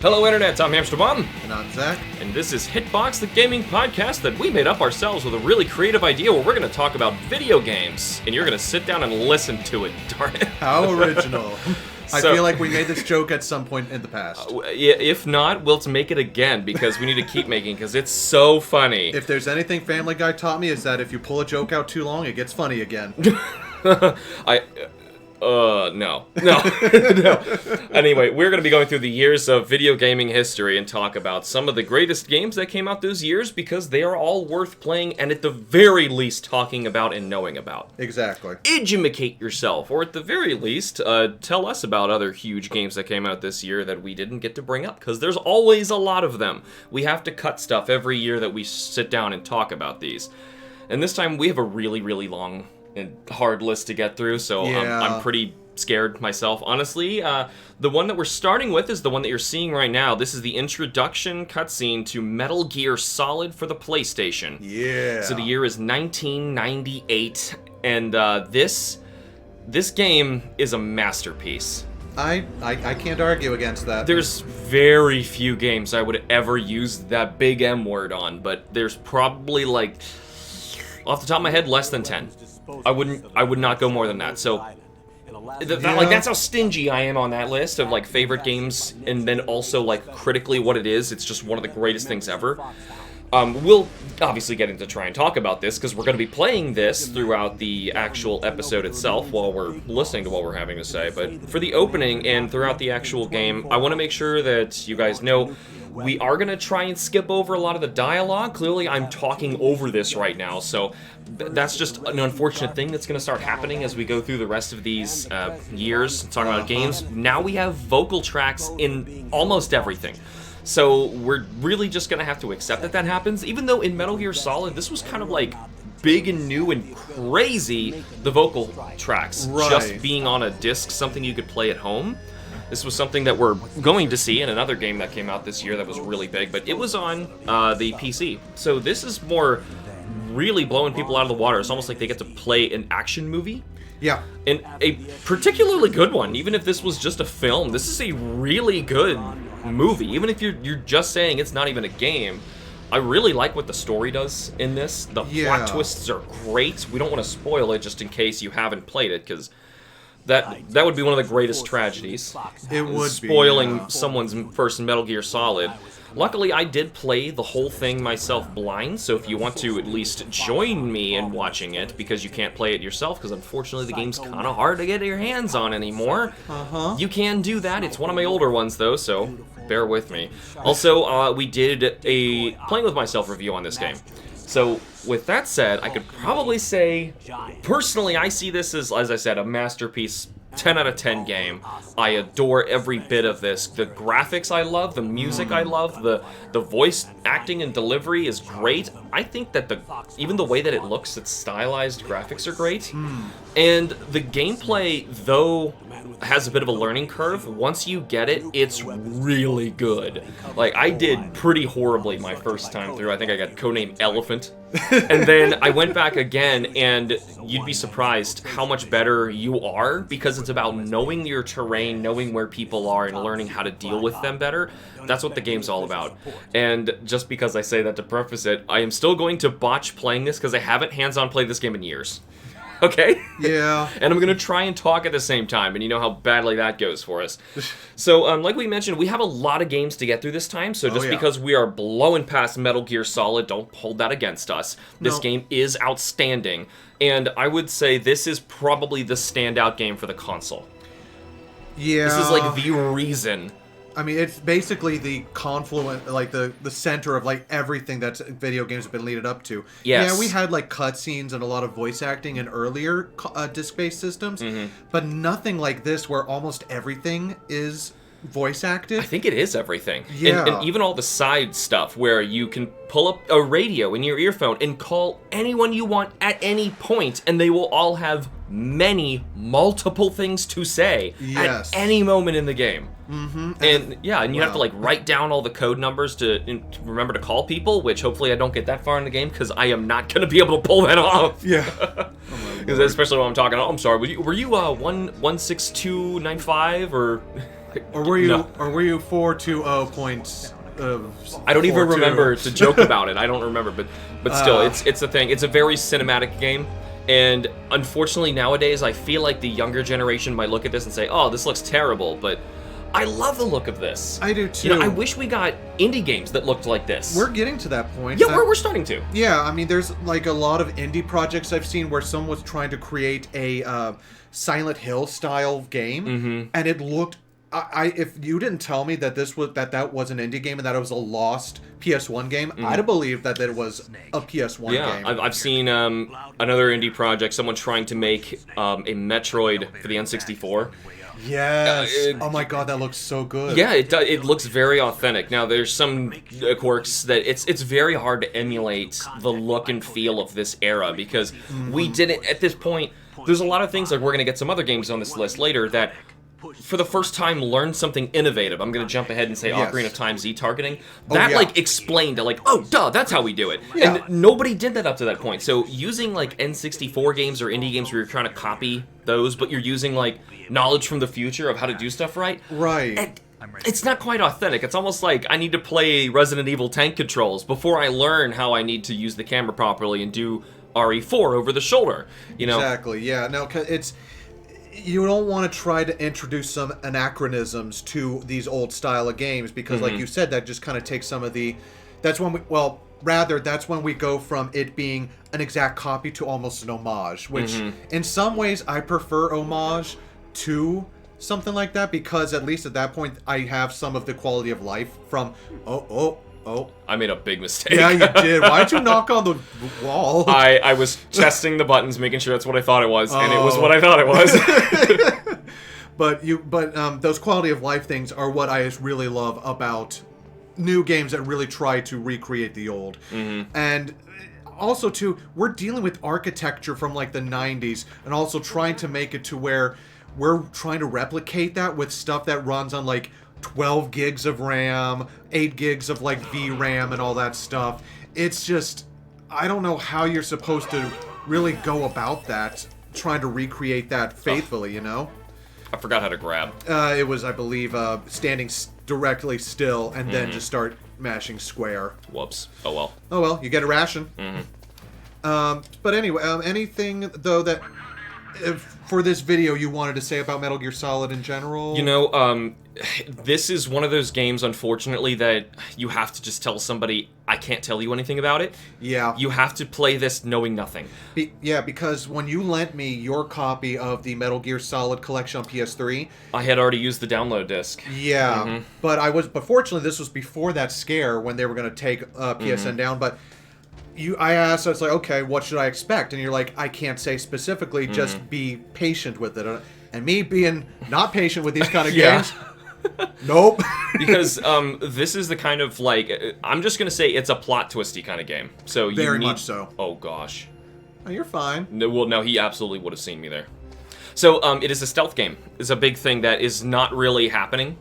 Hello Internet, I'm HamsterBomb. And I'm Zach. And this is HITBOX, the gaming podcast that we made up ourselves with a really creative idea where we're going to talk about video games. And you're going to sit down and listen to it, darn it. How original. I feel like we made this joke at some point in the past. If not, we'll make it again because we need to keep making because it's so funny. If there's anything Family Guy taught me is that if you pull a joke out too long, it gets funny again. No. Anyway, we're going to be going through the years of video gaming history and talk about some of the greatest games that came out those years because they are all worth playing and at the very least talking about and knowing about. Exactly. Educate yourself, or at the very least, tell us about other huge games that came out this year that we didn't get to bring up because there's always a lot of them. We have to cut stuff every year that we sit down and talk about these. And this time we have a really, really long and hard list to get through, so I'm pretty scared myself, honestly. The one that we're starting with is the one that you're seeing right now. This is the introduction cutscene to Metal Gear Solid for the PlayStation. Yeah. So the year is 1998, and this game is a masterpiece. I can't argue against that. There's very few games I would ever use that big M word on, but there's probably, like, off the top of my head, less than 10. I would not go more than that. So, that's how stingy I am on that list of like favorite games, and then also like critically what it is. It's just one of the greatest things ever. We'll obviously get into try and talk about this because we're going to be playing this throughout the actual episode itself while we're listening to what we're having to say. But for the opening and throughout the actual game, I want to make sure that you guys know we are going to try and skip over a lot of the dialogue. Clearly, I'm talking over this right now, so that's just an unfortunate thing that's going to start happening as we go through the rest of these years talking about games. Now we have vocal tracks in almost everything. So we're really just going to have to accept that happens, even though in Metal Gear Solid, this was kind of like big and new and crazy, the vocal tracks. Right. Just being on a disc, something you could play at home. This was something that we're going to see in another game that came out this year that was really big, but it was on the PC. So this is more really blowing people out of the water. It's almost like they get to play an action movie. Yeah. And a particularly good one. Even if this was just a film, this is a really good movie. Even if you're just saying it's not even a game, I really like what the story does in this. The plot twists are great. We don't want to spoil it just in case you haven't played it, because that would be one of the greatest tragedies. It would spoiling someone's first Metal Gear Solid. Luckily, I did play the whole thing myself blind, so if you want to at least join me in watching it, because you can't play it yourself, because unfortunately the game's kind of hard to get your hands on anymore, you can do that. It's one of my older ones, though, so bear with me. Also, we did a Playing With Myself review on this game. So, with that said, I could probably say, personally, I see this as I said, a masterpiece, 10 out of 10 game. I adore every bit of this. The graphics I love, the music I love, the voice acting and delivery is great. I think that even the way that it looks, its stylized graphics are great. And the gameplay, though, has a bit of a learning curve. Once you get it, it's really good. Like, I did pretty horribly my first time through. I think I got codename Elephant. And then I went back again, and you'd be surprised how much better you are, because it's about knowing your terrain, knowing where people are, and learning how to deal with them better. That's what the game's all about. And just because I say that to preface it, I am still going to botch playing this because I haven't hands-on played this game in years. Okay? Yeah. And I'm going to try and talk at the same time, and you know how badly that goes for us. So, like we mentioned, we have a lot of games to get through this time, so just because we are blowing past Metal Gear Solid, don't hold that against us. This game is outstanding, and I would say this is probably the standout game for the console. Yeah. This is like the reason. I mean, it's basically the confluent, like the center of like everything that video games have been leading up to. Yes. Yeah, we had like cutscenes and a lot of voice acting in earlier disc-based systems, but nothing like this where almost everything is voice acted. I think it is everything. Yeah. And even all the side stuff where you can pull up a radio in your earphone and call anyone you want at any point, and they will all have multiple things to say at any moment in the game. And you have to like write down all the code numbers to remember to call people, which hopefully I don't get that far in the game because I am not going to be able to pull that off. Yeah. Because especially when I'm talking, I'm sorry, were you 16295 or Or were you No. or were you 420 points? I don't even 4-2? remember to joke about it. I don't remember, but still, it's a thing. It's a very cinematic game, and unfortunately nowadays I feel like the younger generation might look at this and say, "Oh, this looks terrible," but I love the look of this. I do too. You know, I wish we got indie games that looked like this. We're getting to that point. Yeah, we're starting to. Yeah, I mean, there's like a lot of indie projects I've seen where someone was trying to create a Silent Hill style game, and it looked. If you didn't tell me that that was an indie game and that it was a lost PS1 game, I'd have believed that it was a PS1 game. Yeah, I've seen another indie project, someone trying to make a Metroid for the N64. Yes. Oh my god, that looks so good. Yeah, it looks very authentic. Now, there's some quirks that it's very hard to emulate the look and feel of this era because we didn't, at this point, there's a lot of things, like we're going to get some other games on this list later that for the first time learned something innovative. I'm going to jump ahead and say Ocarina of Time Z targeting. That like explained to like, oh duh, that's how we do it. Yeah. And nobody did that up to that point. So using like N64 games or indie games where you're trying to copy those, but you're using like knowledge from the future of how to do stuff right. Right. And it's not quite authentic. It's almost like I need to play Resident Evil tank controls before I learn how I need to use the camera properly and do RE4 over the shoulder. You know? Exactly. Yeah. No, 'cause it's. You don't want to try to introduce some anachronisms to these old style of games because, like you said, that just kind of takes some of the. That's when we. Well, rather, that's when we go from it being an exact copy to almost an homage, which in some ways I prefer homage to something like that because at least at that point I have some of the quality of life from. Oh. I made a big mistake. Yeah, you did. Why'd you knock on the wall? I was testing the buttons, making sure that's what I thought it was, and it was what I thought it was. But those quality of life things are what I really love about new games that really try to recreate the old. And also, too, we're dealing with architecture from like the 90s and also trying to make it to where we're trying to replicate that with stuff that runs on like 12 gigs of RAM, 8 gigs of like VRAM and all that stuff. It's just, I don't know how you're supposed to really go about that, trying to recreate that faithfully, you know? I forgot how to grab. It was, I believe, standing directly still and then just start mashing square. Whoops. Oh well. Oh well, you get a ration. But anyway, anything though that for this video you wanted to say about Metal Gear Solid in general? You know, this is one of those games, unfortunately, that you have to just tell somebody, I can't tell you anything about it. Yeah. You have to play this knowing nothing. Yeah, because when you lent me your copy of the Metal Gear Solid collection on PS3... I had already used the download disc. Yeah, but fortunately this was before that scare when they were going to take PSN down, but... I asked, I was like, okay, what should I expect? And you're like, I can't say specifically, just be patient with it. And me being not patient with these kind of games, nope. Because this is the kind of, like, I'm just going to say it's a plot twisty kind of game. So Very much so. Oh, gosh. Oh, you're fine. No, well, no, he absolutely would have seen me there. So it is a stealth game. It's a big thing that is not really happening.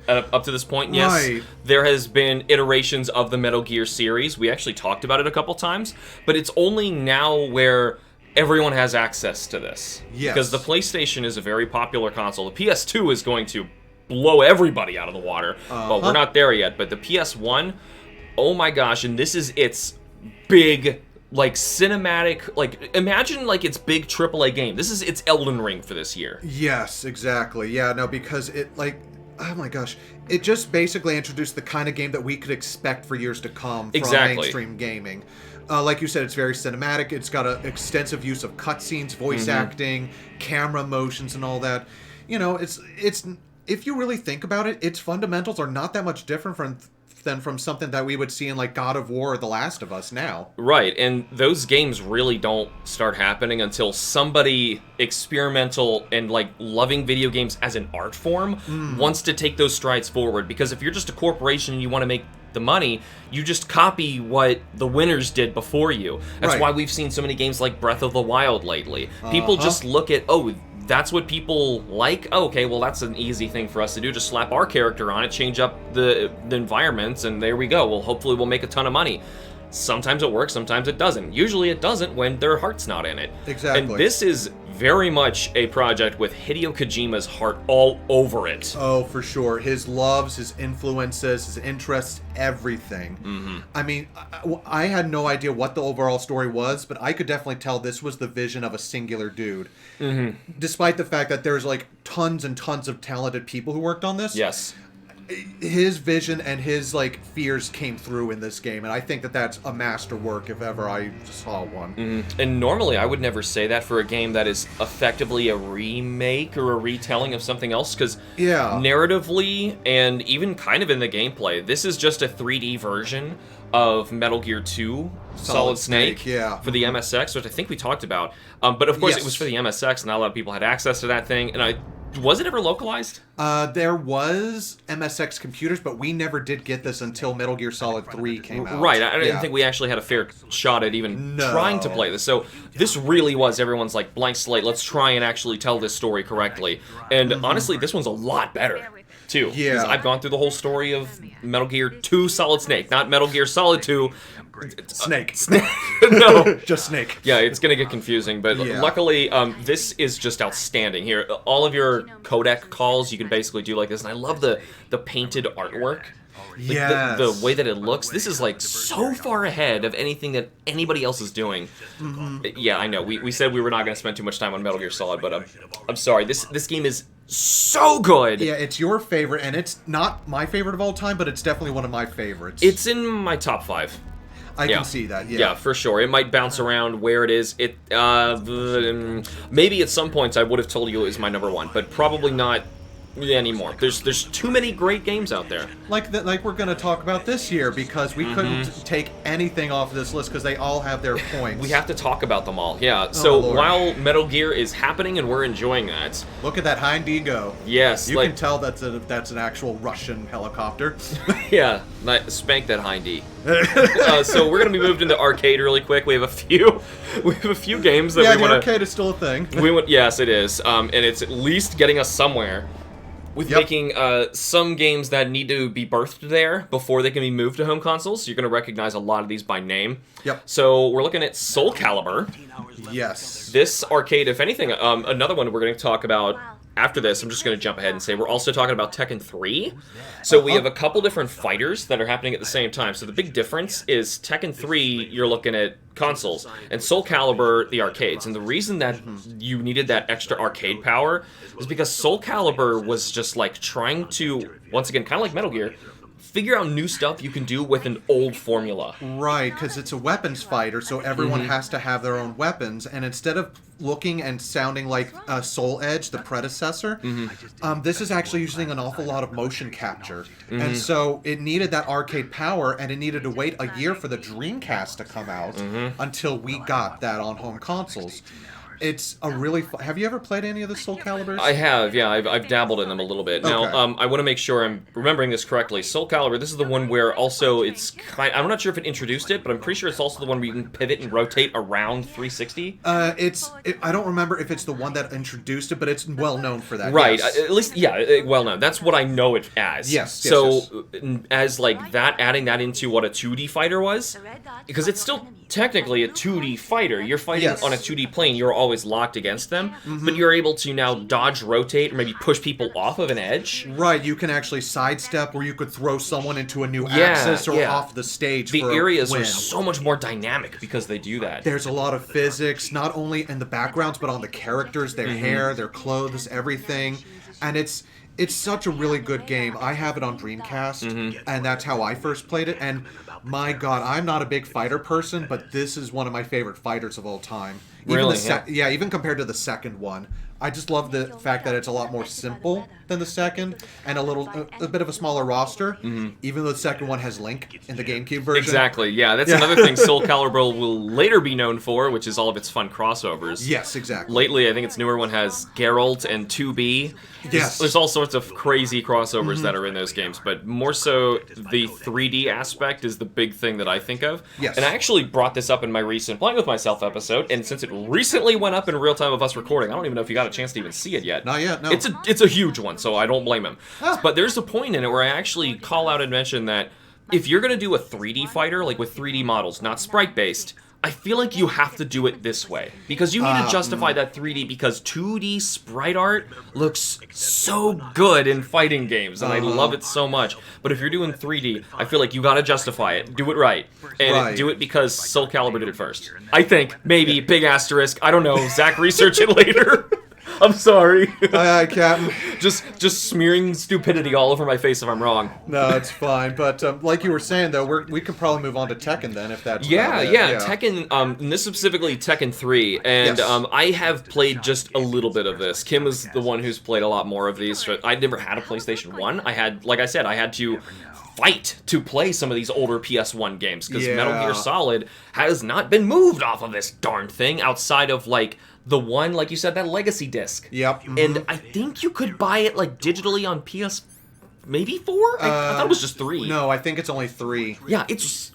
Up to this point, yes. Right. There has been iterations of the Metal Gear series. We actually talked about it a couple times, but it's only now where everyone has access to this. Yes. Because the PlayStation is a very popular console. The PS2 is going to blow everybody out of the water. Well, we're not there yet, but the PS1, oh my gosh, and this is its big, like, cinematic, like, imagine, like, its big AAA game. This is its Elden Ring for this year. Yes, exactly. Yeah, no, because it, like... Oh my gosh. It just basically introduced the kind of game that we could expect for years to come from mainstream gaming. Like you said, it's very cinematic. It's got an extensive use of cutscenes, voice acting, camera motions, and all that. You know, it's if you really think about it, its fundamentals are not that much different than from something that we would see in like God of War or The Last of Us now. Right, and those games really don't start happening until somebody experimental and like loving video games as an art form wants to take those strides forward. Because if you're just a corporation and you want to make the money, you just copy what the winners did before you. That's why we've seen so many games like Breath of the Wild lately. People just look at, oh, that's what people like? Oh, okay, well, that's an easy thing for us to do. Just slap our character on it, change up the environments, and there we go. Well, hopefully we'll make a ton of money. Sometimes it works, sometimes it doesn't. Usually it doesn't when their heart's not in it. Exactly. And this is very much a project with Hideo Kojima's heart all over it. Oh, for sure. His loves, his influences, his interests, everything. I mean, I had no idea what the overall story was, but I could definitely tell this was the vision of a singular dude. Despite the fact that there's like tons and tons of talented people who worked on this. Yes. His vision and his like fears came through in this game, and I think that that's a masterwork if ever I saw one. And normally I would never say that for a game that is effectively a remake or a retelling of something else, because narratively and even kind of in the gameplay, this is just a 3D version of Metal Gear 2 Solid Snake for the MSX, which I think we talked about. But of course it was for the MSX, not a lot of people had access to that thing, and was it ever localized? There was MSX computers, but we never did get this until Metal Gear Solid 3 came out. Right, I didn't think we actually had a fair shot at even trying to play this. So this really was everyone's like blank slate, let's try and actually tell this story correctly. And honestly, this one's a lot better, too. Yeah. Because I've gone through the whole story of Metal Gear 2 Solid Snake, not Metal Gear Solid 2... Snake. No. Just Snake. Yeah, it's going to get confusing, but luckily, this is just outstanding here. All of your codec calls, you can basically do like this, and I love the painted artwork. Like the way that it looks. This is like so far ahead of anything that anybody else is doing. Yeah, I know. We said we were not going to spend too much time on Metal Gear Solid, but I'm sorry. This game is so good. Yeah, it's your favorite, and it's not my favorite of all time, but it's definitely one of my favorites. It's in my top 5. I can see that, Yeah, for sure. It might bounce around where it is. Maybe at some points I would have told you it was my number 1, but probably not anymore. There's too many great games out there. Like we're going to talk about this year, because we couldn't take anything off of this list because they all have their points. We have to talk about them all. Yeah. So while Metal Gear is happening and we're enjoying that, look at that Hindy go. Yes, you can tell that's an actual Russian helicopter. Yeah, spank that Hindy. So we're gonna be moved into arcade really quick. We have a few games that we want to. Yeah, arcade is still a thing. Yes, it is, and it's at least getting us somewhere. With making some games that need to be birthed there before they can be moved to home consoles. You're going to recognize a lot of these by name. Yep. So we're looking at Soul Calibur. Yes. This arcade, if anything, another one we're going to talk about after this. I'm just going to jump ahead and say we're also talking about Tekken 3. So we have a couple different fighters that are happening at the same time. So the big difference is Tekken 3, you're looking at consoles, and Soul Calibur, the arcades. And the reason that you needed that extra arcade power is because Soul Calibur was just like trying to, once again, kind of like Metal Gear, figure out new stuff you can do with an old formula. Right, because it's a weapons fighter, so everyone has to have their own weapons, and instead of looking and sounding like Soul Edge, the predecessor, this is actually using an awful lot of motion capture. And so it needed that arcade power, and it needed to wait a year for the Dreamcast to come out until we got that on home consoles. It's a really have you ever played any of the Soul Caliburs? I have, yeah. I've dabbled in them a little bit. Now, I want to make sure I'm remembering this correctly. Soul Calibur, this is the one where also it's I'm not sure if it introduced it, but I'm pretty sure it's also the one where you can pivot and rotate around 360. I don't remember if it's the one that introduced it, but it's well known for that. Right, yes. At least, yeah, well known. That's what I know it as. Yes. So, as like that, adding that into what a 2D fighter was, because it's still technically a 2D fighter. You're fighting on a 2D plane. You're always locked against them, but you're able to now dodge, rotate, or maybe push people off of an edge. Right, you can actually sidestep, or you could throw someone into a new axis or off the stage. The areas are so much more dynamic because they do that. There's a lot of physics, not only in the backgrounds, but on the characters, their hair, their clothes, everything. And it's such a really good game. I have it on Dreamcast, and that's how I first played it. And my God, I'm not a big fighter person, but this is one of my favorite fighters of all time. Really? Even compared to the second one. I just love the fact that it's a lot more simple than the second, and a bit of a smaller roster, even though the second one has Link in the GameCube version. Exactly, yeah. That's another thing Soul Calibur will later be known for, which is all of its fun crossovers. Yes, exactly. Lately, I think its newer one has Geralt and 2B. Yes. There's all sorts of crazy crossovers that are in those games, but more so the 3D aspect is the big thing that I think of. Yes. And I actually brought this up in my recent Playing With Myself episode, and since it recently went up in real time of us recording, I don't even know if you got a chance to even see it yet. Not yet, no. It's a huge one, so I don't blame him. But there's a point in it where I actually call out and mention that if you're going to do a 3D fighter, like with 3D models, not sprite-based, I feel like you have to do it this way. Because you need to justify that 3D, because 2D sprite art looks so good in fighting games, and I love it so much. But if you're doing 3D, I feel like you gotta justify it. Do it right. And do it because Soul Calibur did it first. I think. Maybe. Big asterisk. I don't know. Zach, research it later. I'm sorry. Aye, Captain. just smearing stupidity all over my face if I'm wrong. No, it's fine. But like you were saying, though, we could probably move on to Tekken then, if that's yeah. Tekken. And this specifically Tekken 3, and I have played just a little bit of this. Kim is the one who's played a lot more of these. I never had a PlayStation 1. I had, like I said, I had to fight to play some of these older PS1 games because Metal Gear Solid has not been moved off of this darn thing outside of like the one, like you said, that Legacy disc. Yep. And I think you could buy it like digitally on PS maybe 4? I thought it was just 3. No, I think it's only 3. Yeah, it's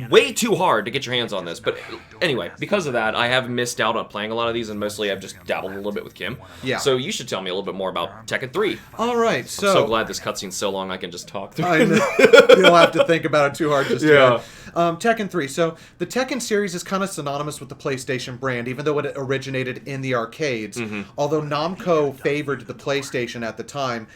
way too hard to get your hands on this. But anyway, because of that, I have missed out on playing a lot of these, and mostly I've just dabbled a little bit with Kim. Yeah. So you should tell me a little bit more about Tekken 3. All right, so... I'm so glad this cutscene's so long I can just talk through it. You don't have to think about it too hard just yet. Tekken 3. So the Tekken series is kind of synonymous with the PlayStation brand, even though it originated in the arcades. Although Namco favored the PlayStation at the time,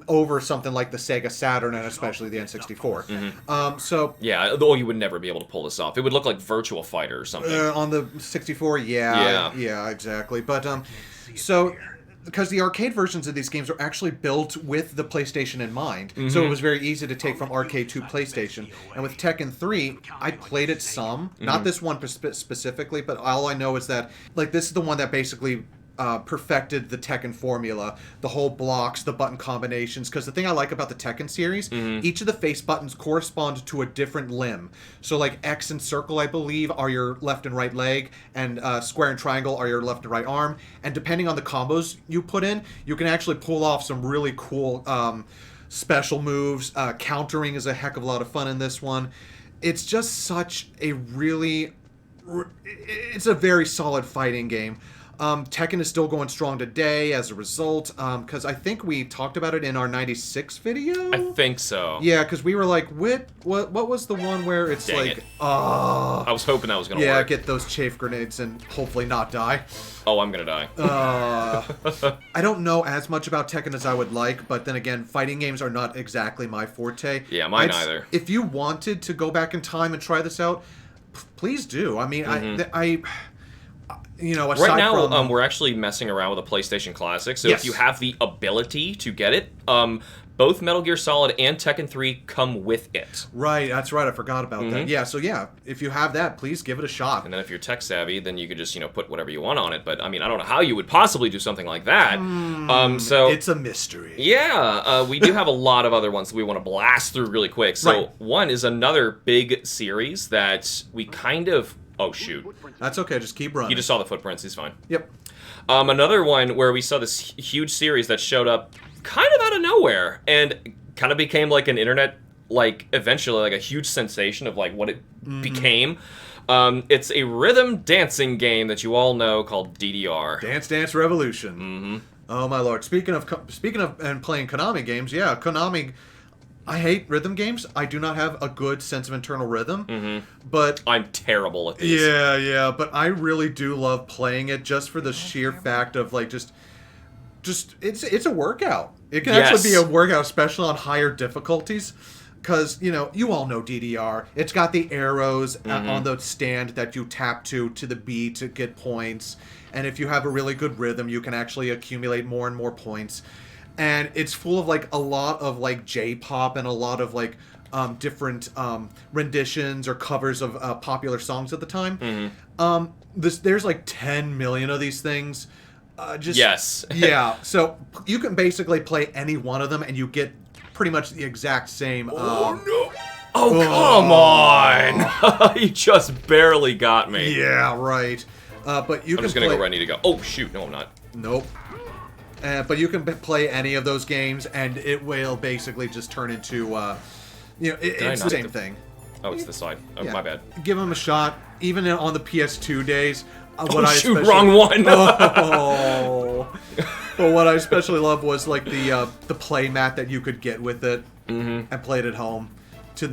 over something like the Sega Saturn and especially the N64. So yeah, though you would never be able to pull this off. It would look like Virtua Fighter or something. On the 64, yeah, exactly. But so because the arcade versions of these games are actually built with the PlayStation in mind, so it was very easy to take from arcade to PlayStation. And with Tekken 3, I played it some, not this one specifically, but all I know is that like this is the one that basically perfected the Tekken formula, the whole blocks, the button combinations, because the thing I like about the Tekken series, each of the face buttons correspond to a different limb. So like X and circle, I believe, are your left and right leg, and square and triangle are your left and right arm, and depending on the combos you put in, you can actually pull off some really cool special moves. Countering is a heck of a lot of fun in this one. It's just such a really... it's a very solid fighting game. Tekken is still going strong today as a result, because I think we talked about it in our 96 video? I think so. Yeah, because we were like, what was the one where it's Dang like, it. I was hoping that was going to work. Yeah, get those chafe grenades and hopefully not die. Oh, I'm going to die. I don't know as much about Tekken as I would like, but then again, fighting games are not exactly my forte. Yeah, mine either. If you wanted to go back in time and try this out, please do. I mean, you know, aside right now, from... we're actually messing around with a PlayStation Classic, so if you have the ability to get it, both Metal Gear Solid and Tekken 3 come with it. Right, that's right, I forgot about that. Yeah, so yeah, if you have that, please give it a shot. And then if you're tech savvy, then you could just, put whatever you want on it, but, I mean, I don't know how you would possibly do something like that. So it's a mystery. Yeah, we do have a lot of other ones that we want to blast through really quick. So one is another big series that we kind of... Oh, shoot. That's okay, just keep running. You just saw the footprints, he's fine. Yep. Another one where we saw this huge series that showed up kind of out of nowhere and kind of became like an internet, like, eventually, like a huge sensation of, like, what it became. It's a rhythm dancing game that you all know called DDR. Dance Dance Revolution. Oh, my lord. Speaking of and playing Konami games, yeah, Konami... I hate rhythm games. I do not have a good sense of internal rhythm, but... I'm terrible at these. Yeah, but I really do love playing it just for the sheer fact of, like, just it's a workout. It can actually be a workout, especially on higher difficulties, because, you all know DDR. It's got the arrows on the stand that you tap to the beat to get points, and if you have a really good rhythm, you can actually accumulate more and more points. And it's full of, like, a lot of, like, J-pop and a lot of, like, different renditions or covers of popular songs at the time. There's, like, 10 million of these things. Yes. Yeah, so you can basically play any one of them and you get pretty much the exact same... Oh, no! Oh, come on! You just barely got me. Yeah, right. But you I'm just gonna go where I need to go. Oh, shoot. No, I'm not. Nope. But you can play any of those games, and it will basically just turn into, it's the same thing. Oh, it's this side. Oh, my bad. Give them a shot. Even on the PS2 days. Wrong one! But what I especially loved was, like, the play mat that you could get with it and play it at home.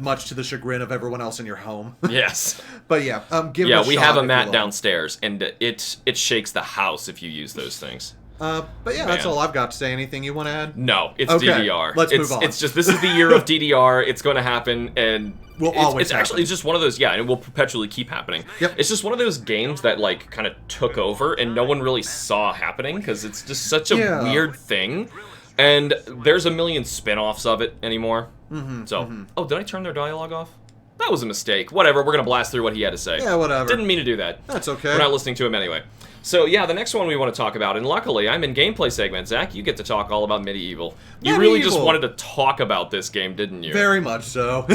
much to the chagrin of everyone else in your home. Yes. But yeah, give it a shot. Yeah, we have a if mat you will. downstairs, and it shakes the house if you use those things. But yeah, that's all I've got to say. Anything you want to add? No, it's Okay, DDR. let's move on. It's just, this is the year of DDR. It's going to happen, and It's actually, it's just one of those, and it will perpetually keep happening. Yep. It's just one of those games that, like, kind of took over, and no one really saw happening, because it's just such a weird thing. And there's a million spin-offs of it anymore. Oh, did I turn their dialogue off? That was a mistake. Whatever, we're going to blast through what he had to say. Yeah, whatever. Didn't mean to do that. That's okay. We're not listening to him anyway. So, yeah, the next one we want to talk about, and luckily, I'm in gameplay segment. Zach, you get to talk all about Medieval. You really just wanted to talk about this game, didn't you? Very much so.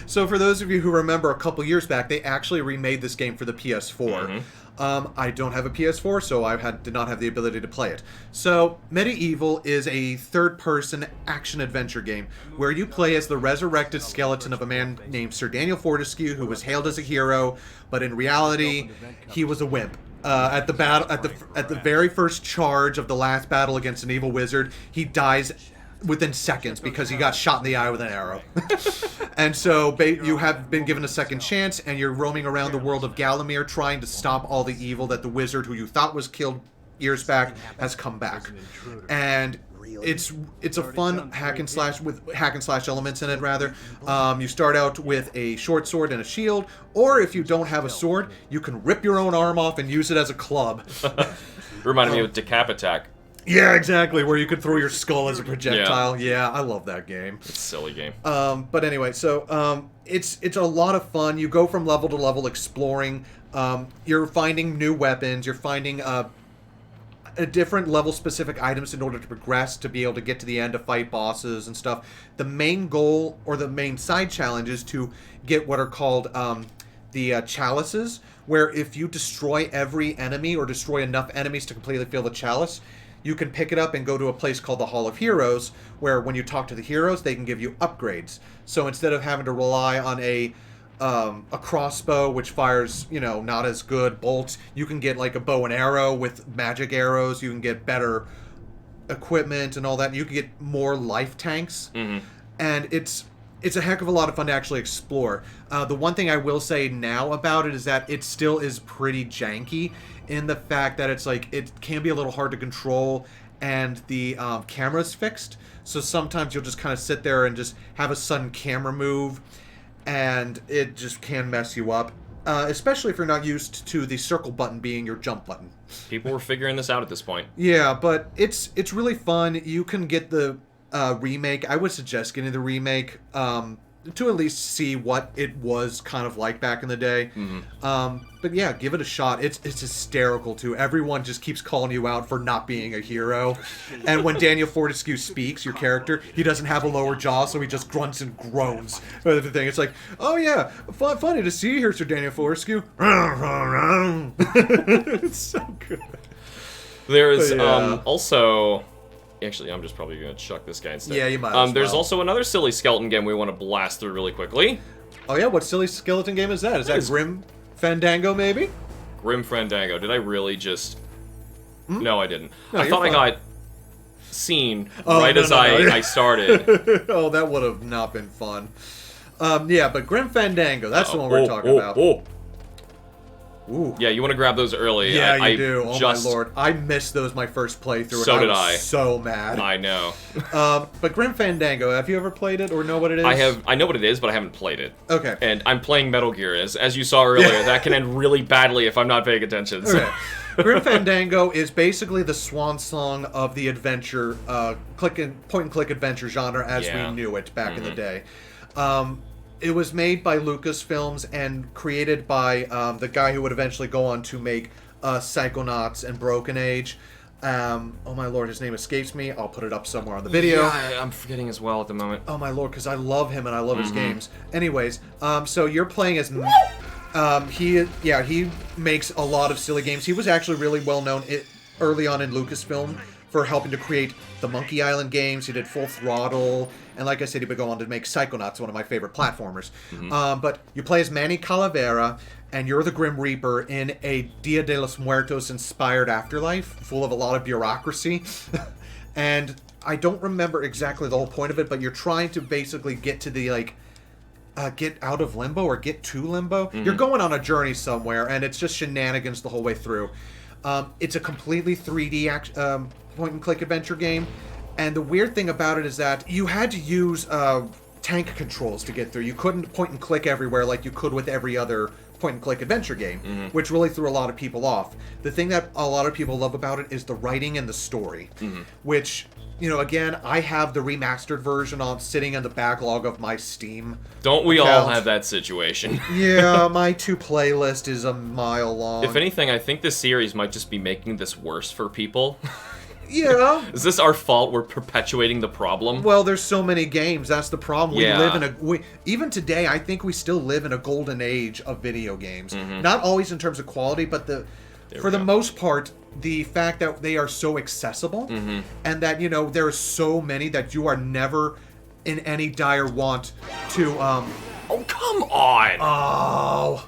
So for those of you who remember, a couple years back, they actually remade this game for the PS4. I don't have a PS4, so I did not have the ability to play it. So, Medieval is a third-person action-adventure game where you play as the resurrected skeleton of a man named Sir Daniel Fortescue, who was hailed as a hero, but in reality, he was a wimp. At the very first charge of the last battle against an evil wizard, he dies within seconds because he got shot in the eye with an arrow. And so you have been given a second chance, and you're roaming around the world of Galamir trying to stop all the evil that the wizard who you thought was killed years back has come back. And it's a fun hack and slash with hack and slash elements in it. Rather, you start out with a short sword and a shield, or if you don't have a sword, you can rip your own arm off and use it as a club. Reminded me of Decap Attack. Yeah, exactly, where you could throw your skull as a projectile. Yeah, I love that game. It's a silly game. But anyway, so it's a lot of fun. You go from level to level exploring. You're finding new weapons. You're finding different level-specific items in order to progress, to be able to get to the end to fight bosses and stuff. The main goal, or the main side challenge, is to get what are called the chalices, where if you destroy every enemy or destroy enough enemies to completely fill the chalice, you can pick it up and go to a place called the Hall of Heroes, where when you talk to the heroes, they can give you upgrades. So instead of having to rely on a crossbow, which fires, not as good bolts, you can get like a bow and arrow with magic arrows. You can get better equipment and all that. You can get more life tanks. And it's a heck of a lot of fun to actually explore. The one thing I will say now about it is that it still is pretty janky in the fact that it's like, it can be a little hard to control, and the camera's fixed. So sometimes you'll just kind of sit there and just have a sudden camera move, and it just can mess you up. Especially if you're not used to the circle button being your jump button. People were figuring this out at this point. Yeah, but it's really fun. You can get the remake. I would suggest getting the remake to at least see what it was kind of like back in the day. But yeah, give it a shot. It's hysterical too. Everyone just keeps calling you out for not being a hero. And when Daniel Fortescue speaks, your character, he doesn't have a lower jaw, so he just grunts and groans. The thing, it's like, oh yeah, funny to see you here, Sir Daniel Fortescue. It's so good. There's also... Actually, I'm just probably going to chuck this guy instead. Yeah, you might as There's well. also another silly skeleton game we want to blast through really quickly. Oh yeah, what silly skeleton game is that? Is that Grim Fandango, maybe? Grim Fandango. Did I really just... No, I didn't. No, I thought you're I got seen as I started. Oh, that would have not been fun. Yeah, but Grim Fandango, that's the one we're talking about. Ooh. Yeah, you want to grab those early. Yeah, you do. Oh my lord. I missed those my first playthrough. So did I was so mad. I know. But Grim Fandango, have you ever played it or know what it is? I know what it is, but I haven't played it. Okay. And I'm playing Metal Gear. As you saw earlier, that can end really badly if I'm not paying attention. So. Okay. Grim Fandango is basically the swan song of the adventure, point-and-click adventure genre as we knew it back in the day. It was made by Lucasfilms and created by the guy who would eventually go on to make Psychonauts and Broken Age. Oh my lord, his name escapes me. I'll put it up somewhere on the video. Yeah, I'm forgetting as well at the moment. Oh my lord, because I love him and I love his games. Anyways, so you're playing as... he makes a lot of silly games. He was actually really well known early on in Lucasfilm for helping to create the Monkey Island games. He did Full Throttle, and like I said, he would go on to make Psychonauts, one of my favorite platformers. But you play as Manny Calavera, and you're the Grim Reaper in a Dia de los Muertos inspired afterlife, full of a lot of bureaucracy. And I don't remember exactly the whole point of it, but you're trying to basically get to the, like, get out of limbo or get to limbo. You're going on a journey somewhere, and it's just shenanigans the whole way through. It's a completely 3D point-and-click adventure game, and the weird thing about it is that you had to use tank controls to get through. You couldn't point-and-click everywhere like you could with every other point-and-click adventure game, which really threw a lot of people off. The thing that a lot of people love about it is the writing and the story, which... You know, again, I have the remastered version sitting in the backlog of my Steam. Don't we all have that situation? Yeah, my playlist is a mile long. If anything, I think this series might just be making this worse for people. Yeah. Is this our fault? We're perpetuating the problem? Well, there's so many games. That's the problem. Yeah. We live in even today, I think we still live in a golden age of video games. Not always in terms of quality, but for the most part, the fact that they are so accessible and that, you know, there are so many that you are never in any dire want to, Oh, come on! Oh.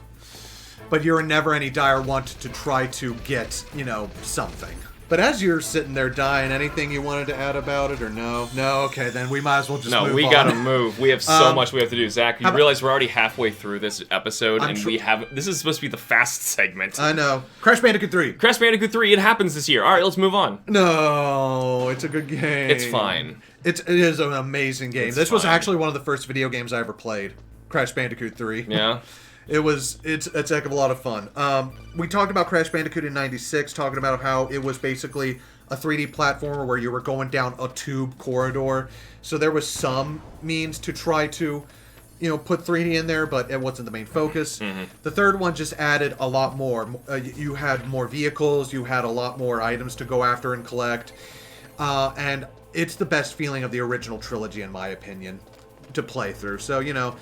But you're never any dire want to try to get, you know, something. But as you're sitting there dying, anything you wanted to add about it or no? No? Okay, then we might as well just move on. No, we gotta move. We have so much we have to do. Zach, you realize we're already halfway through this episode, and we haven't... This is supposed to be the fast segment. I know. Crash Bandicoot 3. Crash Bandicoot 3, it happens this year. Alright, let's move on. No, it's a good game. It's fine. It is an amazing game. This was actually one of the first video games I ever played. Crash Bandicoot 3. Yeah? It's a heck of a lot of fun. We talked about Crash Bandicoot in '96, talking about how it was basically a 3D platformer where you were going down a tube corridor. So there was some means to try to, you know, put 3D in there, but it wasn't the main focus. The third one just added a lot more. You had more vehicles, you had a lot more items to go after and collect, and it's the best feeling of the original trilogy, in my opinion, to play through. So, you know...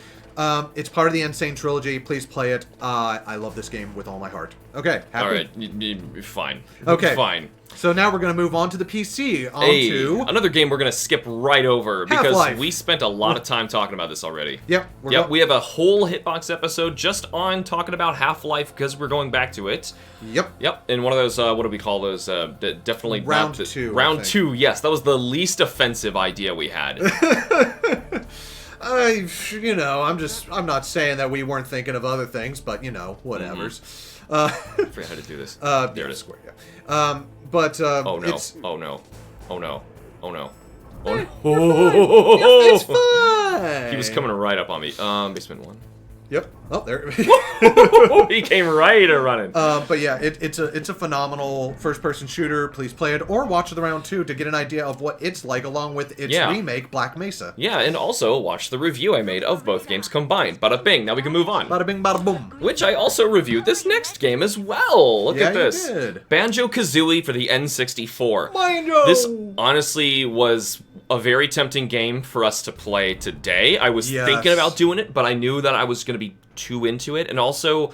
it's part of the Insane Trilogy. Please play it. I love this game with all my heart. Okay, happy? Alright, fine. Okay. Fine. So now we're going to move on to the PC. Another game we're going to skip right over because Half-Life. we spent a lot of time talking about this already. Yep. We have a whole Hitbox episode just on talking about Half-Life because we're going back to it. Yep. And one of those, what do we call those? Definitely... Round 2. Round 2, yes. That was the least offensive idea we had. You know, I'm not saying that we weren't thinking of other things, but, you know, whatevers. I forgot how to do this. There it is. Square, yeah. Oh no. It's... Oh no. Oh no. Oh no. It's fine! He was coming right up on me. Basement 1. Yep. Oh, there. He came right a running. But yeah, it's a phenomenal first-person shooter. Please play it or watch the round 2 to get an idea of what it's like, along with its remake, Black Mesa. Yeah, and also watch the review I made of both games combined. Bada bing. Now we can move on. Bada bing, bada boom. Which I also reviewed this next game as well. Look at this. You did. Banjo-Kazooie for the N64. Banjo! This honestly was a very tempting game for us to play today. I was thinking about doing it, but I knew that I was going to be too into it. And also,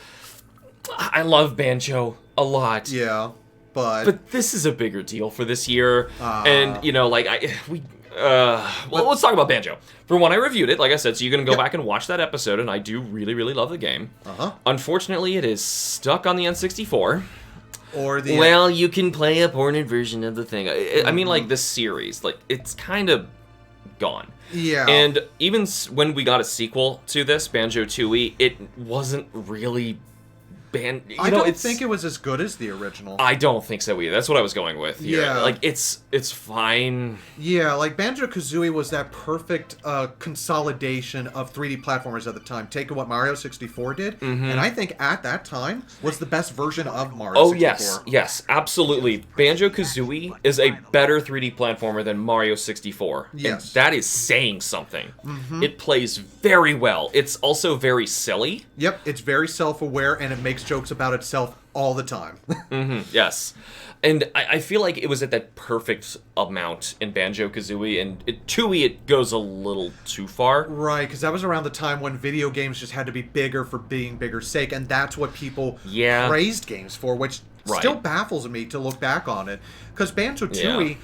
I love Banjo a lot. Yeah, but this is a bigger deal for this year. And, you know, like, well, let's talk about Banjo. For when I reviewed it, like I said, so you're going to go back and watch that episode, and I do really, really love the game. Unfortunately, it is stuck on the N64. Or the... Well, you can play a ported version of the thing. I mean, like, this series, like, it's kind of gone. Yeah. And even when we got a sequel to this, Banjo-Tooie, it wasn't really... I don't think it was as good as the original. I don't think so either. That's what I was going with here. Yeah. Like, it's fine. Yeah, like Banjo-Kazooie was that perfect consolidation of 3D platformers at the time, taking what Mario 64 did, and I think at that time was the best version of Mario 64. Yes, absolutely. Banjo-Kazooie is a better 3D platformer than Mario 64. Yes. And that is saying something. It plays very well. It's also very silly. Yep, it's very self-aware, and it makes jokes about itself all the time. Yes. And I feel like it was at that perfect amount in Banjo-Kazooie, and Tooie, it goes a little too far. Right, because that was around the time when video games just had to be bigger for being bigger's sake, and that's what people praised games for, which still baffles me to look back on it. Because Banjo-Tooie...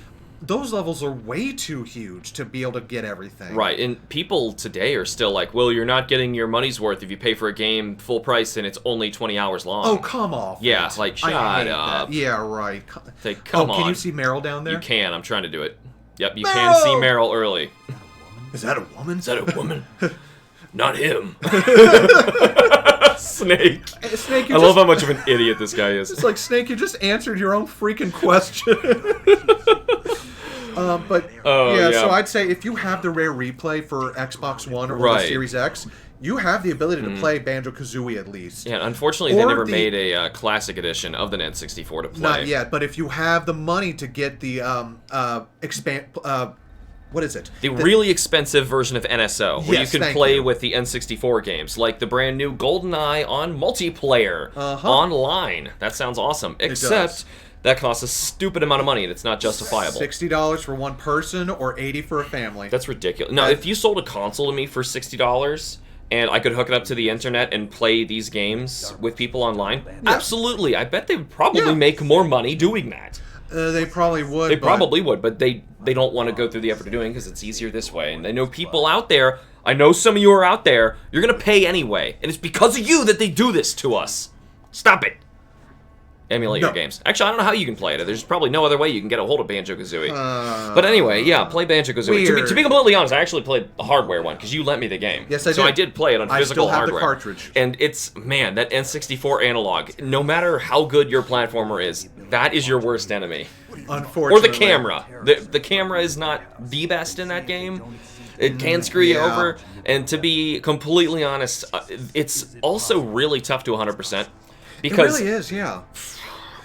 those levels are way too huge to be able to get everything. Right, and people today are still like, well, you're not getting your money's worth if you pay for a game full price and it's only 20 hours long. Oh, come off. Yeah, like, shut up. That. Yeah, right. Like, come on. Can you see Meryl down there? You can. I'm trying to do it. Yep, you can see Meryl early. Is that a woman? Is that a woman? Not him. Snake. Snake, I love how much of an idiot this guy is. It's like, Snake, you just answered your own freaking question. So I'd say if you have the rare replay for Xbox One or the Series X, you have the ability to play Banjo-Kazooie at least. Yeah, unfortunately, they never made a classic edition of the N64 to play. Not yet, but if you have the money to get the what is it? The really expensive version of NSO, where you can play with the N64 games, like the brand new GoldenEye on multiplayer online. That sounds awesome. Except that costs a stupid amount of money, and it's not justifiable. $60 for one person, or $80 for a family. That's ridiculous. Now, if you sold a console to me for $60, and I could hook it up to the internet and play these games with people online, absolutely. I bet they would probably make more money doing that. They probably would. They probably would, but they don't want to go through the effort of doing it because it's easier this way. And they know people out there, I know some of you are out there, you're going to pay anyway. And it's because of you that they do this to us. Stop it. Emulate your games. Actually, I don't know how you can play it. There's probably no other way you can get a hold of Banjo-Kazooie. But anyway, yeah, play Banjo-Kazooie. To be completely honest, I actually played the hardware one, because you lent me the game. Yes, I did. So I did play it on physical hardware. I still have the cartridge. And it's, man, that N64 analog, no matter how good your platformer is, that is your worst enemy. Unfortunately. Or the camera. The camera is not the best in that game. It can screw you over. And to be completely honest, it's also really tough to 100%. Because it really is, yeah.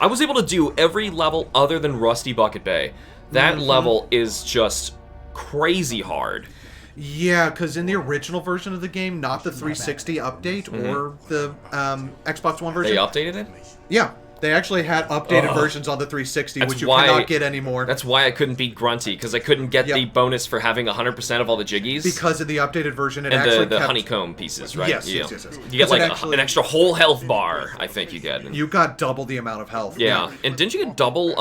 I was able to do every level other than Rusty Bucket Bay. That level is just crazy hard. Yeah, because in the original version of the game, not the 360 update or the Xbox One version. They updated it? Yeah. They actually had updated versions on the 360, which you cannot get anymore. That's why I couldn't beat Grunty, because I couldn't get the bonus for having 100% of all the jiggies. Because of the updated version, it and actually the honeycomb pieces, right? Yes. You get like an extra whole health bar, I think you get. You got double the amount of health. Yeah, and didn't you get double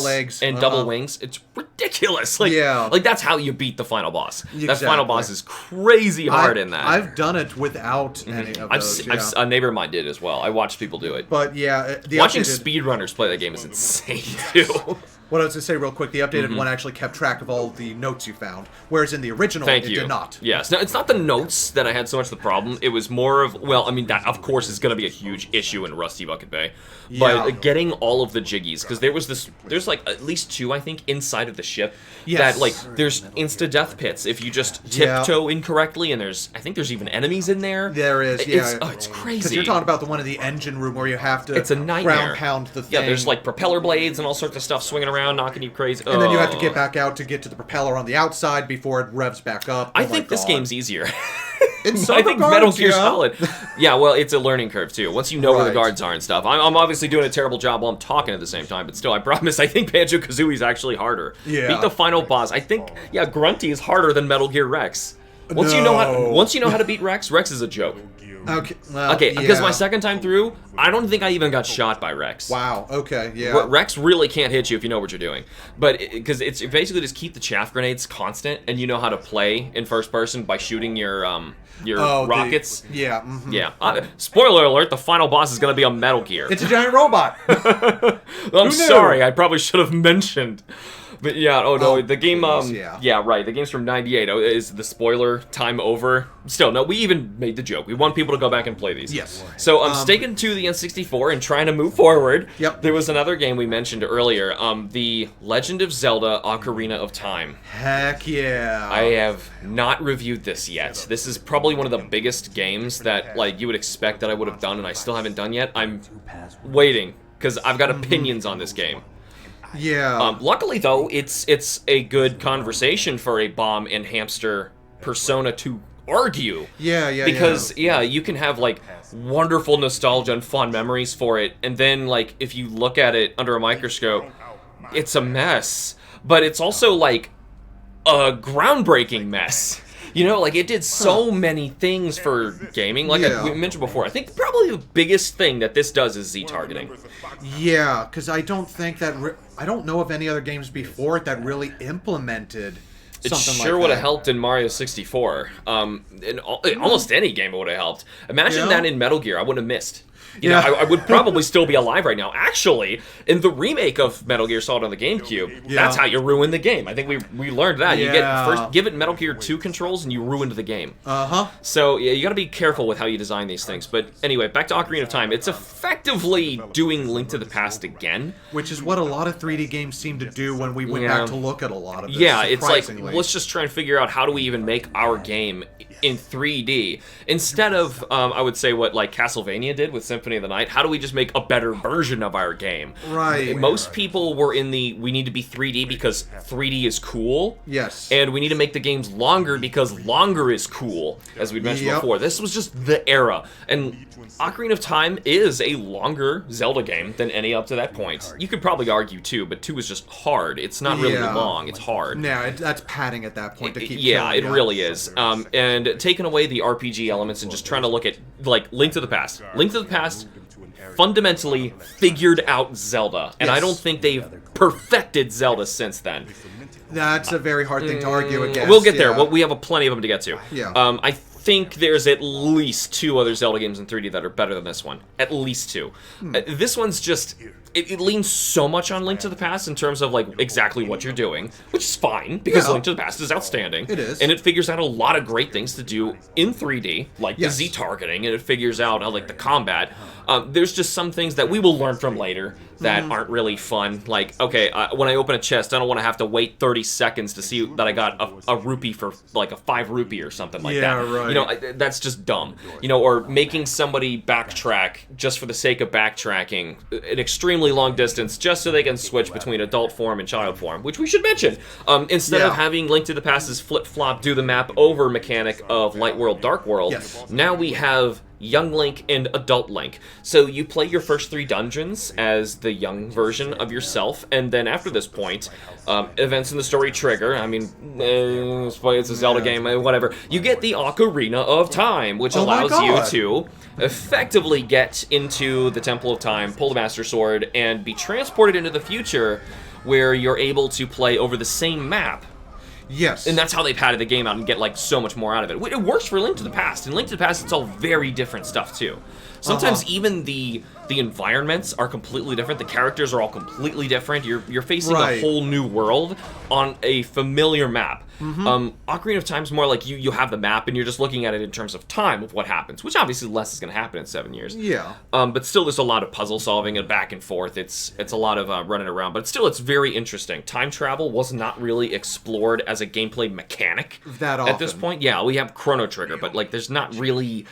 eggs and double wings? It's ridiculous. Like, like that's how you beat the final boss. Exactly. That final boss is crazy hard in that. I've done it without any of those. A neighbor of mine did as well. I watched people do it. But yeah, watching speedrunners play that game is insane too. What I was going to say real quick, the updated one actually kept track of all the notes you found, whereas in the original, it did not. Yes. Now, it's not the notes that I had so much the problem. It was more of, well, I mean, that, of course, is going to be a huge issue in Rusty Bucket Bay. But getting all of the jiggies, because there's like at least 2, I think, inside of the ship. That, like, there's insta-death pits if you just tiptoe incorrectly, and I think there's even enemies in there. There is, it's crazy. Because you're talking about the one in the engine room where you have to it's a nightmare. ground pound the thing. Yeah, there's, like, propeller blades and all sorts of stuff swinging around, knocking you crazy. And then you have to get back out to get to the propeller on the outside before it revs back up. I think this game's easier. I think Metal Gear Solid. Yeah, well, it's a learning curve too. Once you know where the guards are and stuff. I'm obviously doing a terrible job while I'm talking at the same time, but still, I promise. I think Banjo-Kazooie is actually harder. Yeah. Beat the final boss. I think Grunty is harder than Metal Gear Rex. Once you know how to beat Rex, Rex is a joke. Okay. Well, because my second time through, I don't think I even got shot by Rex. Wow. Okay. Yeah. Rex really can't hit you if you know what you're doing, but because it's basically just keep the chaff grenades constant, and you know how to play in first person by shooting your rockets. Spoiler alert: the final boss is going to be a Metal Gear. It's a giant robot. I'm sorry. I probably should have mentioned. But the game, the game's from '98. Is the spoiler time over? Still, no, we even made the joke. We want people to go back and play these. Yes. So I'm sticking to the N64 and trying to move forward. Yep. There was another game we mentioned earlier, the Legend of Zelda Ocarina of Time. Heck yeah. I have not reviewed this yet. This is probably one of the biggest games that you would expect that I would have done, and I still haven't done yet. I'm waiting, because I've got opinions on this game. Yeah. Luckily, though, it's a good conversation for a Bomb and Hamster persona to argue. Because you can have wonderful nostalgia and fond memories for it, and then if you look at it under a microscope, it's a mess. But it's also a groundbreaking mess. It did so many things for gaming. We mentioned before, I think probably the biggest thing that this does is Z-targeting. Yeah, because I don't think that... I don't know of any other games before it that really implemented something like that. It sure would have helped in Mario 64. In almost any game it would have helped. Imagine that in Metal Gear. I would have missed. You know, I would probably still be alive right now. Actually, in the remake of Metal Gear Solid on the GameCube, that's how you ruin the game. I think we learned that. You get first give it Metal Gear 2 controls and you ruined the game. So yeah, you got to be careful with how you design these things. But anyway, back to Ocarina of Time. It's effectively doing Link to the Past again, which is what a lot of 3D games seem to do when we went back to look at a lot of this. Yeah, it's like, let's just try and figure out how do we even make our game in 3D instead of I would say what like Castlevania did with Symphony of the Night. How do we just make a better version of our game? Right. Most people were in the we need to be 3D because 3D is cool. Yes. And we need to make the games longer because longer is cool, as we mentioned before. This was just the era. And Ocarina of Time is a longer Zelda game than any up to that point. You could probably argue 2, but 2 is just hard. It's not really long. It's hard. Yeah, that's padding at that point to keep it really is. And taking away the RPG elements and just trying to look at, like, Link to the Past. Link to the Past fundamentally figured out Zelda. And I don't think they've perfected Zelda since then. That's a very hard thing to argue against. We'll get there. We have plenty of them to get to. Yeah. I think there's at least 2 other Zelda games in 3D that are better than this one. At least 2. This one's just... It leans so much on Link to the Past in terms of, like, exactly what you're doing, which is fine, because Link to the Past is outstanding. It is. And it figures out a lot of great things to do in 3D, like the Z-targeting, and it figures out, like, the combat. There's just some things that we will learn from later that aren't really fun. Like, okay, when I open a chest, I don't want to have to wait 30 seconds to see that I got a rupee for, like, a 5 rupee or something like that. Right. You know, that's just dumb. You know, or making somebody backtrack just for the sake of backtracking an extremely long distance just so they can switch between adult form and child form, which we should mention. Instead of having Link to the Past's flip-flop do the map over mechanic of Light World, Dark World, now we have Young Link and Adult Link. So you play your first 3 dungeons as the young version of yourself, and then after this point, events in the story trigger. I mean, it's a Zelda game, whatever. You get the Ocarina of Time, which allows you to effectively get into the Temple of Time, pull the Master Sword, and be transported into the future where you're able to play over the same map. Yes. And that's how they padded the game out and get, like, so much more out of it. It works for Link to the Past. In Link to the Past, it's all very different stuff, too. Sometimes even the environments are completely different. The characters are all completely different. You're facing a whole new world on a familiar map. Ocarina of Time's more like you have the map and you're just looking at it in terms of time of what happens, which obviously less is going to happen in 7 years. Yeah. But still, there's a lot of puzzle solving and back and forth. It's a lot of running around, but still, it's very interesting. Time travel was not really explored as a gameplay mechanic that often. At this point. Yeah, we have Chrono Trigger, but like, there's not really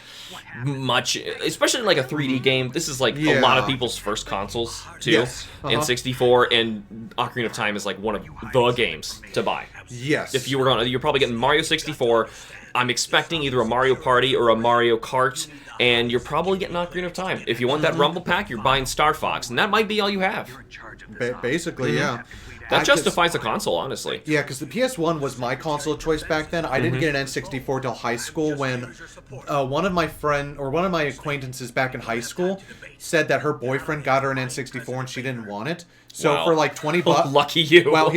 much, especially in like a 3D game. This is like a lot of people's first consoles too. Yes. N64 and Ocarina of Time is like one of the games to buy. Yes. If you're probably getting Mario 64. I'm expecting either a Mario Party or a Mario Kart, and you're probably getting Ocarina of Time. If you want that Rumble Pack, you're buying Star Fox, and that might be all you have. Basically, yeah. That justifies the console, honestly. Yeah, because the PS1 was my console of choice back then. I didn't get an N64 till high school when one of my acquaintances back in high school said that her boyfriend got her an N64 and she didn't want it. So for like $20, lucky you. Well,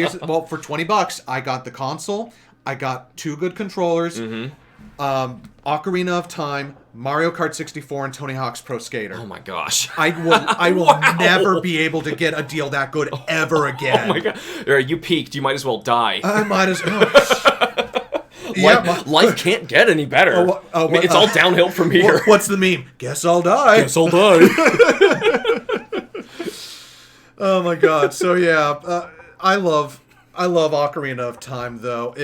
for $20, I got the console. I got 2 good controllers. Ocarina of Time, Mario Kart 64, and Tony Hawk's Pro Skater. Oh my gosh. I will never be able to get a deal that good ever again. Oh my god. You peaked. You might as well die. I might as well. Life can't get any better. It's all downhill from here. What's the meme? Guess I'll die. Guess I'll die. Oh my god. So yeah, I love Ocarina of Time though.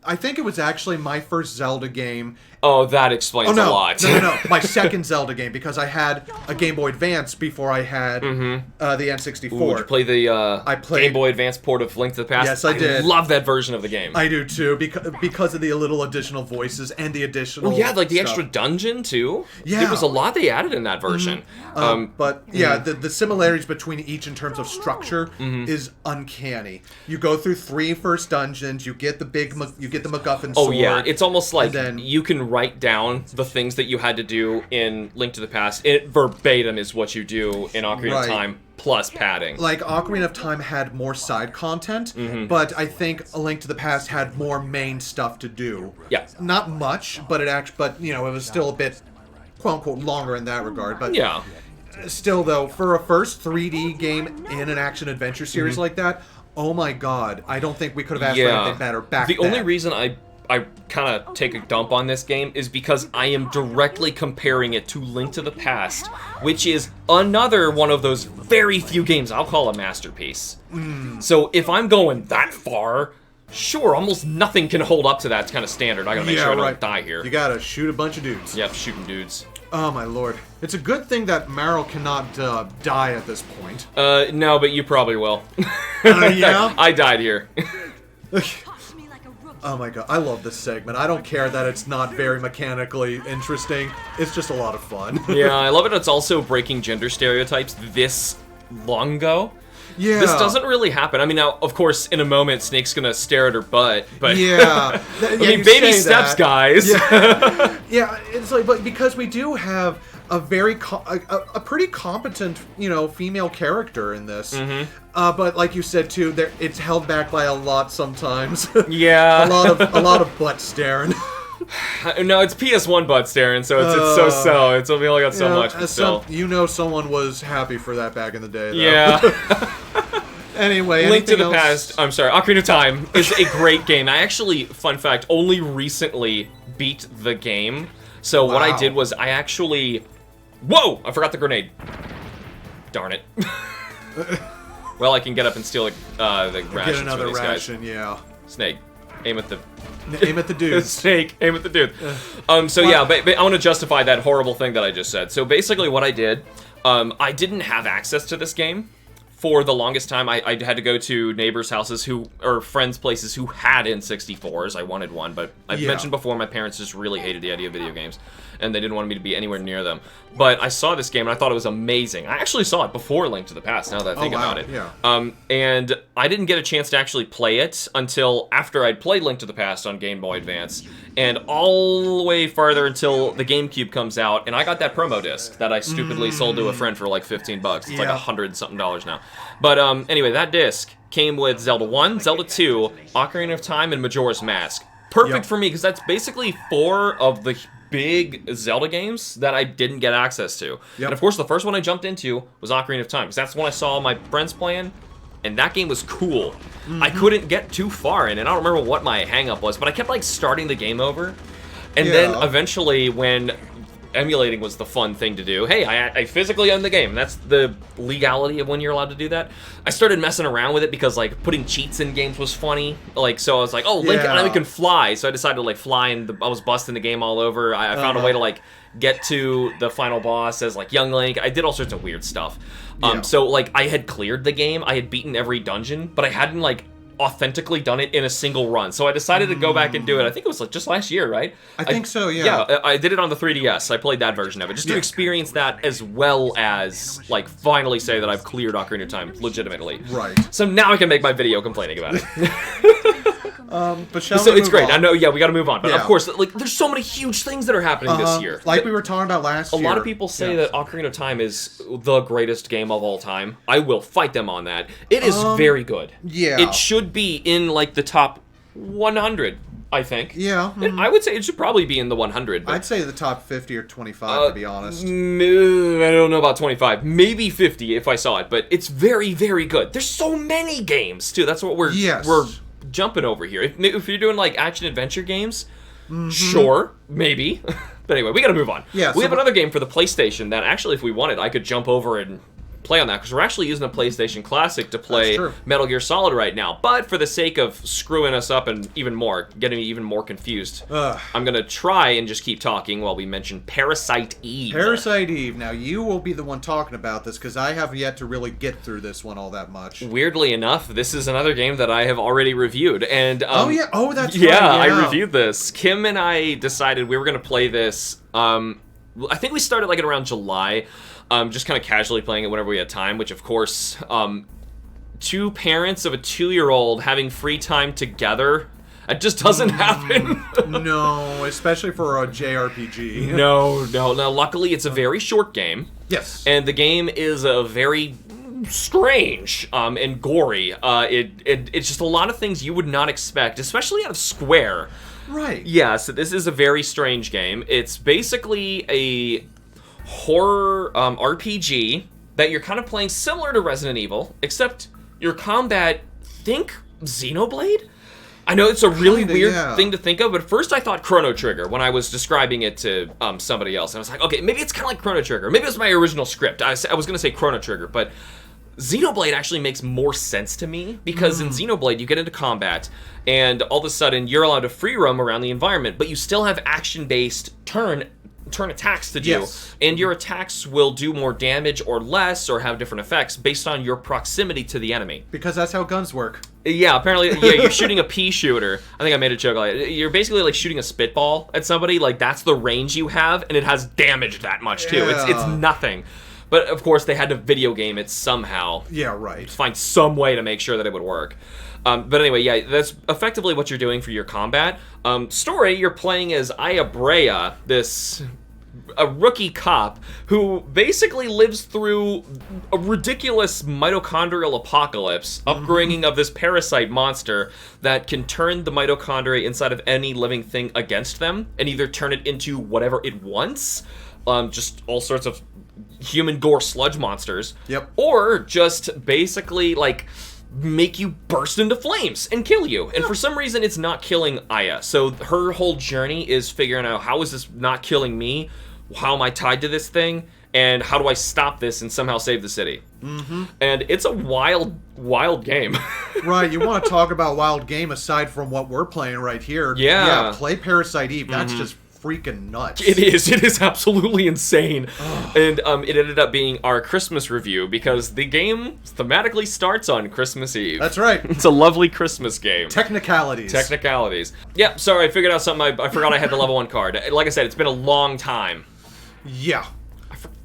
I think it was actually my first Zelda game. Oh, that explains a lot. No. My second Zelda game, because I had a Game Boy Advance before I had the N64. Ooh, did you play the Game Boy Advance port of Link to the Past? Yes, I did. I love that version of the game. I do too, because of the little additional voices and the additional like the stuff. extra dungeon too. Yeah. There was a lot they added in that version. But yeah, the similarities between each in terms of structure is uncanny. You go through 3 first dungeons, you get the MacGuffin sword. Oh yeah, it's almost like then you can write down the things that you had to do in Link to the Past. It verbatim is what you do in Ocarina of Time plus padding. Like Ocarina of Time had more side content, but I think A Link to the Past had more main stuff to do. Yeah, not much, but it was still a bit, quote unquote, longer in that regard. But yeah. still though, for a first 3D game in an action-adventure series like that, oh my god, I don't think we could have asked for anything better back then. The only reason I kind of take a dump on this game is because I am directly comparing it to Link to the Past, which is another one of those very few games I'll call a masterpiece. So if I'm going that far, sure, almost nothing can hold up to that kind of standard. I gotta make sure I don't die here. You gotta shoot a bunch of dudes. Yep, shooting dudes. Oh my lord. It's a good thing that Meryl cannot die at this point. No, but you probably will. Yeah? I died here. Oh my god, I love this segment. I don't care that it's not very mechanically interesting. It's just a lot of fun. Yeah, I love it. It's also breaking gender stereotypes this long ago. Yeah. This doesn't really happen. I mean, now, of course, in a moment, Snake's gonna stare at her butt, but... Yeah. I mean, baby steps, guys. Yeah. Yeah, it's like, but because we do have a very, a pretty competent, you know, female character in this. But like you said, too, it's held back by a lot sometimes. Yeah. a lot of butt staring. No, it's PS1 butt staring, so it's so-so. It's only got so much, but still. You know someone was happy for that back in the day, though. Yeah. Anyway, Link to the else? Past, I'm sorry, Ocarina of Time is a great game. I actually, fun fact, only recently beat the game. So what I did was I actually... Whoa! I forgot the grenade. Darn it. Well, I can get up and steal the rations Get another from these ration, guys. yeah. Snake, aim at the... Aim at the dude. Snake, aim at the dude. So yeah, but I want to justify that horrible thing that I just said. So basically what I did, I didn't have access to this game. For the longest time, I had to go to neighbors' houses or friends' places who had N64s. I wanted one, but I've mentioned before, my parents just really hated the idea of video games, and they didn't want me to be anywhere near them. But I saw this game, and I thought it was amazing. I actually saw it before Link to the Past, now that I think about it. Yeah. And I didn't get a chance to actually play it until after I'd played Link to the Past on Game Boy Advance, and all the way farther until the GameCube comes out, and I got that promo disc that I stupidly sold to a friend for like $15. It's like $100-something now. But anyway, that disc came with Zelda 1, Zelda 2, Ocarina of Time, and Majora's Mask. Perfect for me, because that's basically 4 of the big Zelda games that I didn't get access to. And of course, the first one I jumped into was Ocarina of Time, because that's when I saw my friends playing, and that game was cool. I couldn't get too far in, and I don't remember what my hang-up was, but I kept like starting the game over, and then eventually when emulating was the fun thing to do. Hey, I physically own the game. That's the legality of when you're allowed to do that. I started messing around with it because like putting cheats in games was funny. Like, so I was like, oh, Link can fly. So I decided to like fly, and I was busting the game all over. I found a way to like get to the final boss as like young Link. I did all sorts of weird stuff. So like I had cleared the game. I had beaten every dungeon, but I hadn't like authentically done it in a single run. So I decided to go back and do it. I think it was like just last year, right? I think so, yeah. Yeah, I did it on the 3DS. I played that version of it just to experience that, as well as like finally say that I've cleared Ocarina of Time legitimately. Right. So now I can make my video complaining about it. But shall so we it's move great. on? I know, yeah, we got to move on. But of course, like there's so many huge things that are happening this year. Like we were talking about last year. A lot of people say that Ocarina of Time is the greatest game of all time. I will fight them on that. It is very good. Yeah. It should be in like the top 100, I think. Yeah. I would say it should probably be in the 100. But I'd say the top 50 or 25, to be honest. I don't know about 25. Maybe 50 if I saw it. But it's very, very good. There's so many games, too. That's what we're jumping over here. If you're doing like action-adventure games, sure, maybe. But anyway, we gotta move on. Yeah, we have another game for the PlayStation that actually, if we wanted, I could jump over and play on that, because we're actually using a PlayStation Classic to play Metal Gear Solid right now. But for the sake of screwing us up and even more, getting me even more confused, I'm gonna try and just keep talking while we mention Parasite Eve. Parasite Eve. Now, you will be the one talking about this, because I have yet to really get through this one all that much. Weirdly enough, this is another game that I have already reviewed. And that's right. Yeah, I reviewed this. Kim and I decided we were gonna play this. I think we started like at around July. Just kind of casually playing it whenever we had time, which of course, two parents of a 2-year-old having free time together, it just doesn't happen. No, especially for a JRPG. No. Now, luckily, it's a very short game. Yes. And the game is a very strange and gory. It's just a lot of things you would not expect, especially out of Square. Right. Yeah, so this is a very strange game. It's basically a horror RPG that you're kind of playing similar to Resident Evil, except your combat, think Xenoblade? I know it's a really weird thing to think of, but first I thought Chrono Trigger when I was describing it to somebody else. And I was like, okay, maybe it's kind of like Chrono Trigger. Maybe it was my original script. I was going to say Chrono Trigger, but Xenoblade actually makes more sense to me because in Xenoblade you get into combat and all of a sudden you're allowed to free roam around the environment, but you still have action-based turn attacks to do, and your attacks will do more damage or less or have different effects based on your proximity to the enemy. Because that's how guns work. Yeah, apparently, yeah, you're shooting a pea shooter. I think I made a joke like you're basically like shooting a spitball at somebody, like that's the range you have, and it has damage that much too. It's nothing. But of course, they had to video game it somehow. Yeah, right. Find some way to make sure that it would work. But anyway, yeah, that's effectively what you're doing for your combat. Story, you're playing as Aya Brea, a rookie cop who basically lives through a ridiculous mitochondrial apocalypse, upbringing of this parasite monster that can turn the mitochondria inside of any living thing against them and either turn it into whatever it wants, just all sorts of human gore sludge monsters, or just basically like make you burst into flames and kill you. And for some reason it's not killing Aya, so her whole journey is figuring out, how is this not killing me, how am I tied to this thing, and how do I stop this and somehow save the city. And it's a wild game. Right, you want to talk about wild game aside from what we're playing right here. Yeah, play Parasite Eve. That's just freaking nuts. It is absolutely insane. And it ended up being our Christmas review because the game thematically starts on Christmas Eve. That's right. It's a lovely Christmas game. Technicalities. Yeah, sorry, I figured out something. I forgot I had the level 1 card. Like I said, it's been a long time. Yeah.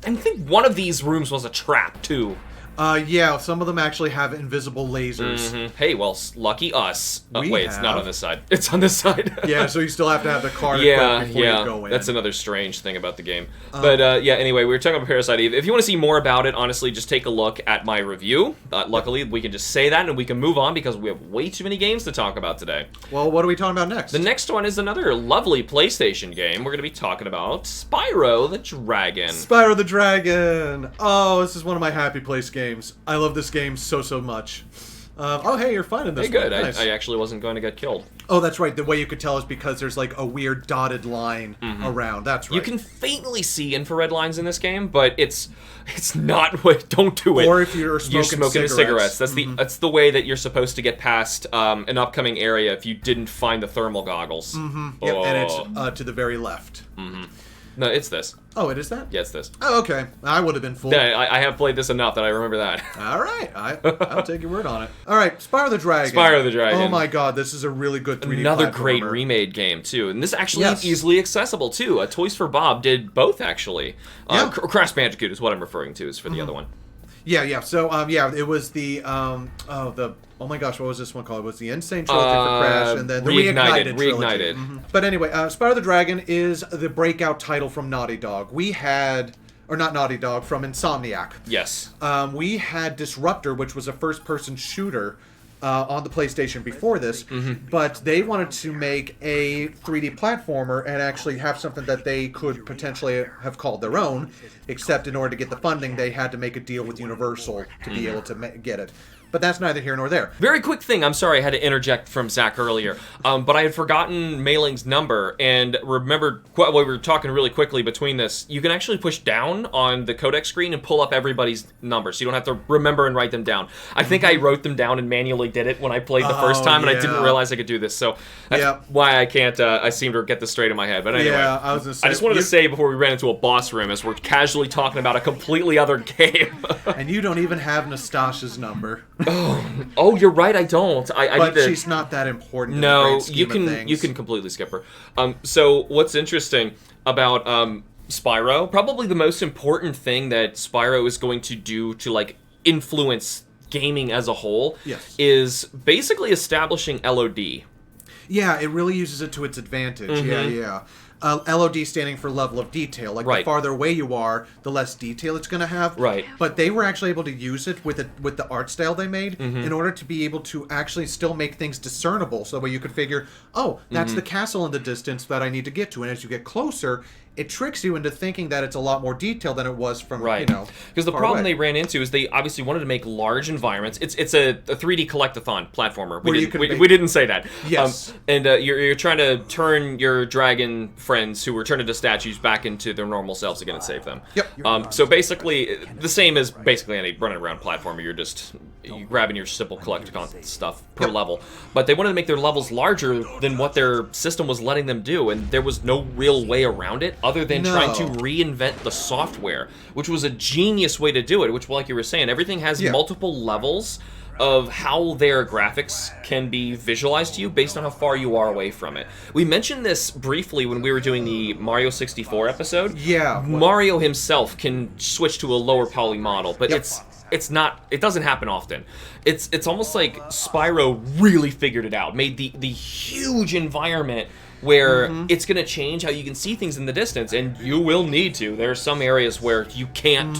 I think one of these rooms was a trap too. Yeah, some of them actually have invisible lasers. Hey, well, lucky us. Wait, it's not on this side. It's on this side. Yeah, so you still have to have the card equipped before you go in. That's another strange thing about the game. But yeah, anyway, we were talking about Parasite Eve. If you want to see more about it, honestly, just take a look at my review. Luckily, we can just say that and we can move on because we have way too many games to talk about today. Well, what are we talking about next? The next one is another lovely PlayStation game. We're going to be talking about Spyro the Dragon. Spyro the Dragon! Oh, this is one of my happy place games. I love this game so much. Oh, hey, you're fine in this. Hey, good. Nice. I actually wasn't going to get killed. Oh, that's right. The way you could tell is because there's like a weird dotted line around. That's right. You can faintly see infrared lines in this game, but it's not what. Don't do it. Or if you're smoking cigarettes. That's the way that you're supposed to get past an upcoming area if you didn't find the thermal goggles. Yep, and it's to the very left. No, it's this. Oh, it is that? Yeah, it's this. Oh, okay. I would have been fooled. Yeah, I have played this enough that I remember that. All right. I'll take your word on it. All right, Spyro the Dragon. Spyro the Dragon. Oh my god, this is a really good 3D Another platformer. great remade game, too. And this actually is easily accessible, too. Toys for Bob did both, actually. Crash Bandicoot is what I'm referring to, is for the other one. Yeah. So, it was the, oh my gosh, what was this one called? It was the Insane Trilogy for Crash, and then the Reignited Trilogy. But anyway, Spyro the Dragon is the breakout title from Naughty Dog. Not Naughty Dog, from Insomniac. Yes. We had Disruptor, which was a first-person shooter on the PlayStation before this, but they wanted to make a 3D platformer and actually have something that they could potentially have called their own, except in order to get the funding, they had to make a deal with Universal to be able to get it. But that's neither here nor there. Very quick thing. I'm sorry I had to interject from Zach earlier. But I had forgotten Mailing's number and remembered while we were talking really quickly between this, you can actually push down on the codec screen and pull up everybody's numbers. So you don't have to remember and write them down. I think I wrote them down and manually did it when I played the first time, and I didn't realize I could do this. So that's why I can't, I seem to get this straight in my head. But anyway, I was gonna say, I just wanted to say before we ran into a boss room as we're casually talking about a completely other game. And you don't even have Nastasha's number. Oh, you're right. I don't. But she's not that important. No, in the grand scheme of things. You can completely skip her. So what's interesting about Spyro? Probably the most important thing that Spyro is going to do to like influence gaming as a whole is basically establishing LOD. Yeah, it really uses it to its advantage. Yeah. LOD standing for level of detail. Like the farther away you are, the less detail it's going to have. Right. But they were actually able to use it with the art style they made in order to be able to actually still make things discernible. So that way you could figure, oh, that's the castle in the distance that I need to get to. And as you get closer, it tricks you into thinking that it's a lot more detailed than it was from, right. you know, because the far problem away. they ran into is they obviously wanted to make large environments. It's a 3D collect-a-thon platformer. We didn't say that. Yes. And you're trying to turn your dragon friends who were turned into statues back into their normal selves again and save them. Yep. So basically, the same as basically any running around platformer. You're grabbing your simple collect-a-con stuff per level. But they wanted to make their levels larger than what their system was letting them do, and there was no real way around it other than trying to reinvent the software, which was a genius way to do it, which, like you were saying, everything has multiple levels of how their graphics can be visualized to you based on how far you are away from it. We mentioned this briefly when we were doing the Mario 64 episode. Yeah. Mario himself can switch to a lower poly model, but it doesn't happen often. It's almost like Spyro really figured it out, made the huge environment where it's going to change how you can see things in the distance, and you will need to. There are some areas where you can't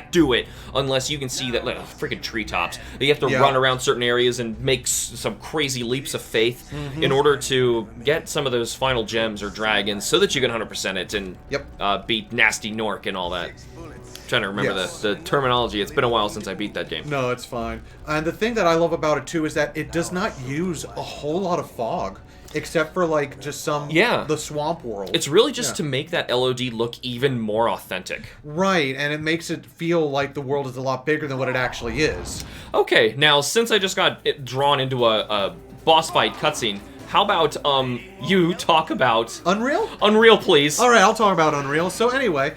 do it unless you can see that, like, freaking treetops. You have to run around certain areas and make some crazy leaps of faith in order to get some of those final gems or dragons so that you can 100% it and beat Nasty Nork and all that. I'm trying to remember the terminology. It's been a while since I beat that game. No, it's fine. And the thing that I love about it, too, is that it does not use a whole lot of fog. Except for, like, just the swamp world. It's really just to make that LOD look even more authentic. Right, and it makes it feel like the world is a lot bigger than what it actually is. Okay, now, since I just got drawn into a boss fight cutscene, how about, you talk about... Unreal? Unreal, please. Alright, I'll talk about Unreal. So anyway,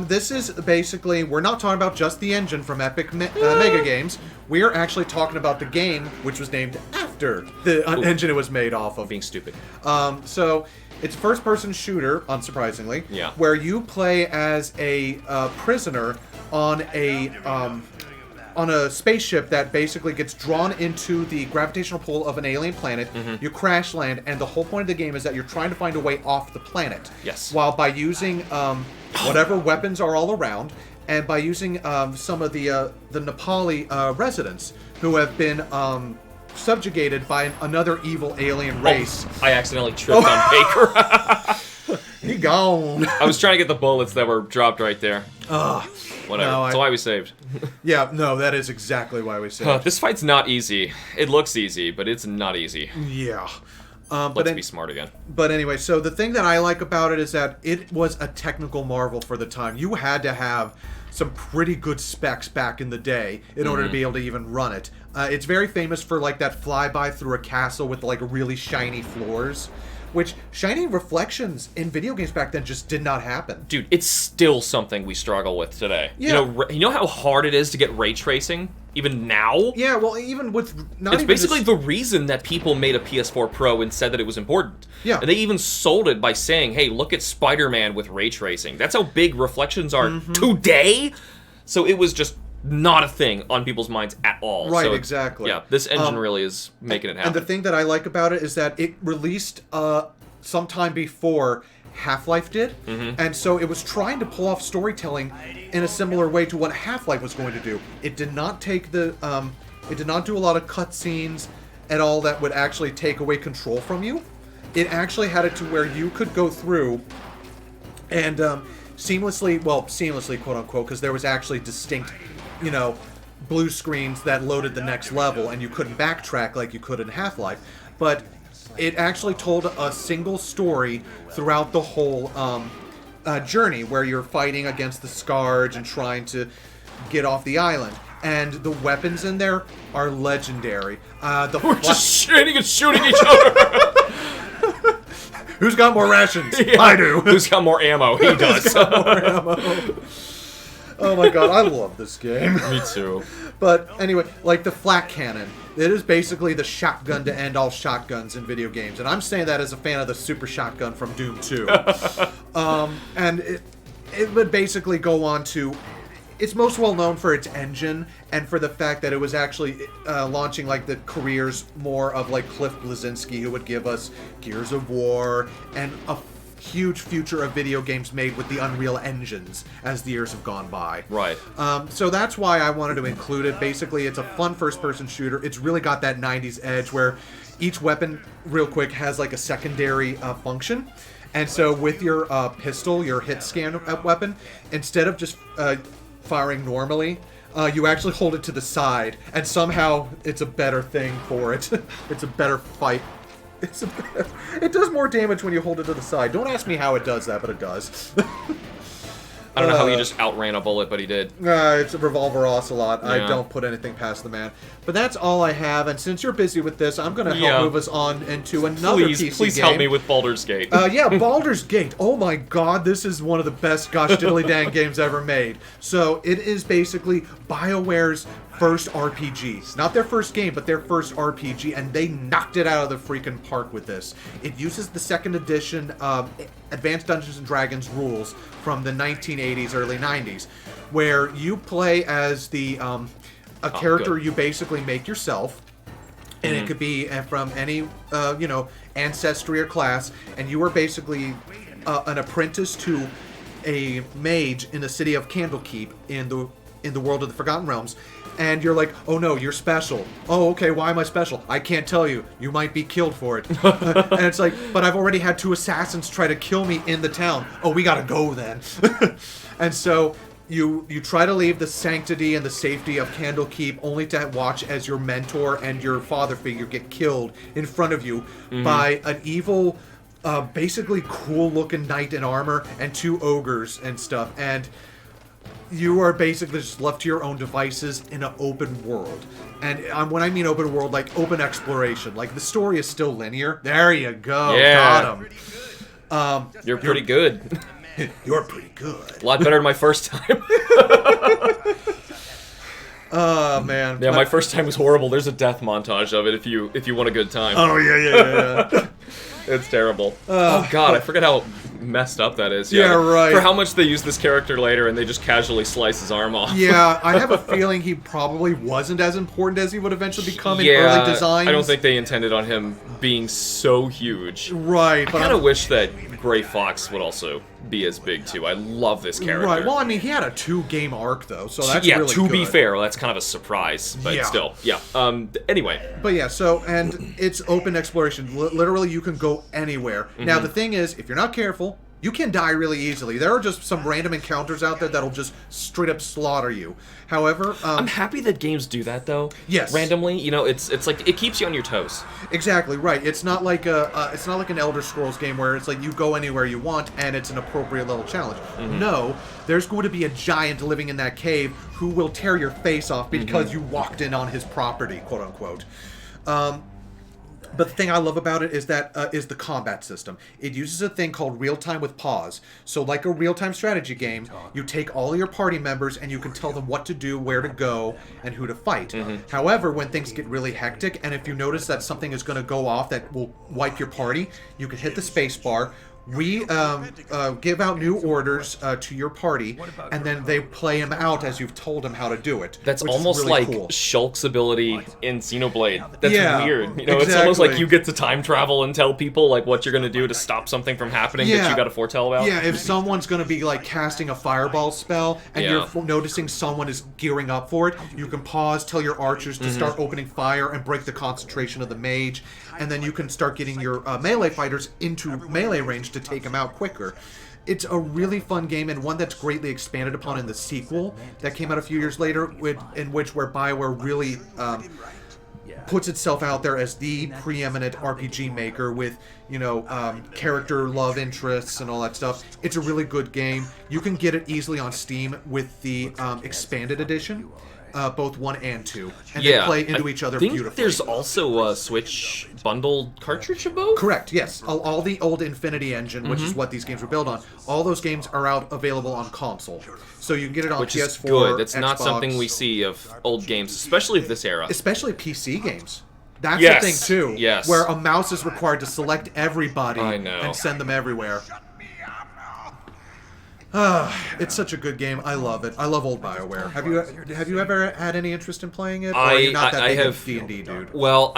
this is basically... We're not talking about just the engine from Epic Mega Games. We are actually talking about the game, which was named after the engine it was made off of. Being stupid. So, it's a first-person shooter, unsurprisingly, where you play as a prisoner on a spaceship that basically gets drawn into the gravitational pull of an alien planet. You crash land, and the whole point of the game is that you're trying to find a way off the planet. Yes. While by using whatever weapons are all around, and by using some of the Nepali residents who have been subjugated by another evil alien race. I accidentally tripped on Baker. He gone. I was trying to get the bullets that were dropped right there. Whatever. No, That's why we saved. Yeah, no, that is exactly why we saved. This fight's not easy. It looks easy, but it's not easy. Yeah. Let's be smart again. But anyway, so the thing that I like about it is that it was a technical marvel for the time. You had to have some pretty good specs back in the day in order to be able to even run it. It's very famous for, like, that flyby through a castle with, like, really shiny floors. Which, shiny reflections in video games back then just did not happen. Dude, it's still something we struggle with today. Yeah. You know how hard it is to get ray tracing? Even now? Yeah, well, even with... It's basically the reason that people made a PS4 Pro and said that it was important. Yeah. And they even sold it by saying, hey, look at Spider-Man with ray tracing. That's how big reflections are today? So it was just not a thing on people's minds at all. Right, so exactly. Yeah, this engine really is making it happen. And the thing that I like about it is that it released sometime before Half-Life did, and so it was trying to pull off storytelling in a similar way to what Half-Life was going to do. It did not take the, it did not do a lot of cutscenes at all that would actually take away control from you. It actually had it to where you could go through and seamlessly, quote unquote, because there was actually distinct, you know, blue screens that loaded the next level, and you couldn't backtrack like you could in Half-Life, but it actually told a single story throughout the whole journey, where you're fighting against the Scourge and trying to get off the island. And the weapons in there are legendary. We're just shooting and shooting each other. Who's got more rations? Yeah. I do. Who's got more ammo? He does. Who's got more ammo? Oh my god, I love this game. Me too. But anyway, like the flak cannon, it is basically the shotgun to end all shotguns in video games. And I'm saying that as a fan of the super shotgun from Doom 2. And it would basically go on to... It's most well known for its engine and for the fact that it was actually launching like the careers more of like Cliff Bleszinski, who would give us Gears of War and a huge future of video games made with the Unreal engines as the years have gone by. Right. So that's why I wanted to include it. Basically, it's a fun first-person shooter. It's really got that 90s edge where each weapon, real quick, has like a secondary function. And so with your pistol, your hit scan weapon, instead of just firing normally, you actually hold it to the side, and somehow it's a better thing for it. It's a better fight. It does more damage when you hold it to the side. Don't ask me how it does that, but it does. I don't know how he just outran a bullet, but he did. It's a revolver ocelot. Yeah. I don't put anything past the man. But that's all I have, and since you're busy with this, I'm going to help move us on into another PC game. Please help me with Baldur's Gate. Yeah, Baldur's Gate. Oh my god, this is one of the best gosh diddly dang games ever made. So it is basically BioWare's first RPG. Not their first game, but their first RPG, and they knocked it out of the freaking park with this. It uses the second edition Advanced Dungeons & Dragons rules from the 1980s, early 90s, where you play as the a character you basically make yourself, and it could be from any ancestry or class, and you are basically an apprentice to a mage in the city of Candlekeep in the world of the Forgotten Realms. And you're like, oh no, you're special. Oh, okay, why am I special? I can't tell you. You might be killed for it. And it's like, but I've already had 2 assassins try to kill me in the town. Oh, we gotta go then. And so you try to leave the sanctity and the safety of Candlekeep only to watch as your mentor and your father figure get killed in front of you by an evil, basically cool-looking knight in armor and 2 ogres and stuff. And you are basically just left to your own devices in an open world. And when I mean open world, like open exploration. Like, the story is still linear. There you go. Yeah. Got him. You're pretty good. You're pretty good. A lot better than my first time. Oh, man. Yeah, my first time was horrible. There's a death montage of it if you want a good time. Oh, yeah. It's terrible. Oh god, I forget how messed up that is. Yeah, right. For how much they use this character later and they just casually slice his arm off. Yeah, I have a feeling he probably wasn't as important as he would eventually become in early designs. I don't think they intended on him being so huge. Right, I kind of wish that Gray Fox would also be as big too. I love this character. Right, well, I mean, he had a 2-game arc though, so that's really good. To be fair, that's kind of a surprise, but still, anyway. But yeah, so, and it's open exploration. Literally, you can go anywhere. Now, the thing is, if you're not careful, you can die really easily. There are just some random encounters out there that'll just straight up slaughter you. However, I'm happy that games do that though. Yes. Randomly, it's like it keeps you on your toes. Exactly right. It's not like an Elder Scrolls game where it's like you go anywhere you want and it's an appropriate level challenge. No, there's going to be a giant living in that cave who will tear your face off because you walked in on his property, quote unquote. But the thing I love about it is that is the combat system. It uses a thing called real-time with pause. So like a real-time strategy game, you take all your party members and you can tell them what to do, where to go, and who to fight. However, when things get really hectic, and if you notice that something is going to go off that will wipe your party, you can hit the space bar. We give out new orders to your party, and then they play them out as you've told them how to do it. That's which almost is really like cool. Shulk's ability in Xenoblade. That's weird. Exactly. It's almost like you get to time travel and tell people like what you're going to do to stop something from happening that you got to foretell about. Yeah, if someone's going to be like casting a fireball spell, and you're noticing someone is gearing up for it, you can pause, tell your archers to start opening fire and break the concentration of the mage, and then you can start getting your melee fighters into melee range to take them out quicker. It's a really fun game, and one that's greatly expanded upon in the sequel that came out a few years later, where BioWare really puts itself out there as the preeminent RPG maker with, character love interests and all that stuff. It's a really good game. You can get it easily on Steam with the expanded edition. Both 1 and 2, and they play into each other beautifully. There's also a Switch bundled cartridge of both? Correct, yes. All the old Infinity Engine, which is what these games were built on, all those games are available on console. So you can get it on which PS4, is good. That's not Xbox. Something we see of old games, especially of this era. Especially PC games. That's the thing, too. Yes. Where a mouse is required to select everybody I know. and send them everywhere. It's such a good game. I love it. I love old BioWare. Have you ever had any interest in playing it? Or are you not that big of D&D dude? Well,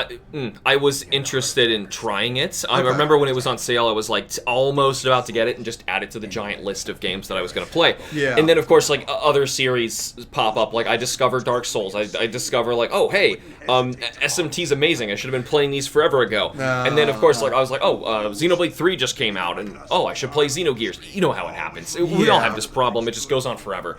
I was interested in trying it. I Okay. remember when it was on sale, I was like almost about to get it and just add it to the giant list of games that I was going to play. Yeah. And then of course like other series pop up. Like I discovered Dark Souls. I discover like, oh hey, SMT's amazing. I should have been playing these forever ago. And then of course like I was like, oh, Xenoblade 3 just came out, and oh, I should play Xenogears. You know how it happens. We all have this problem. It just goes on forever.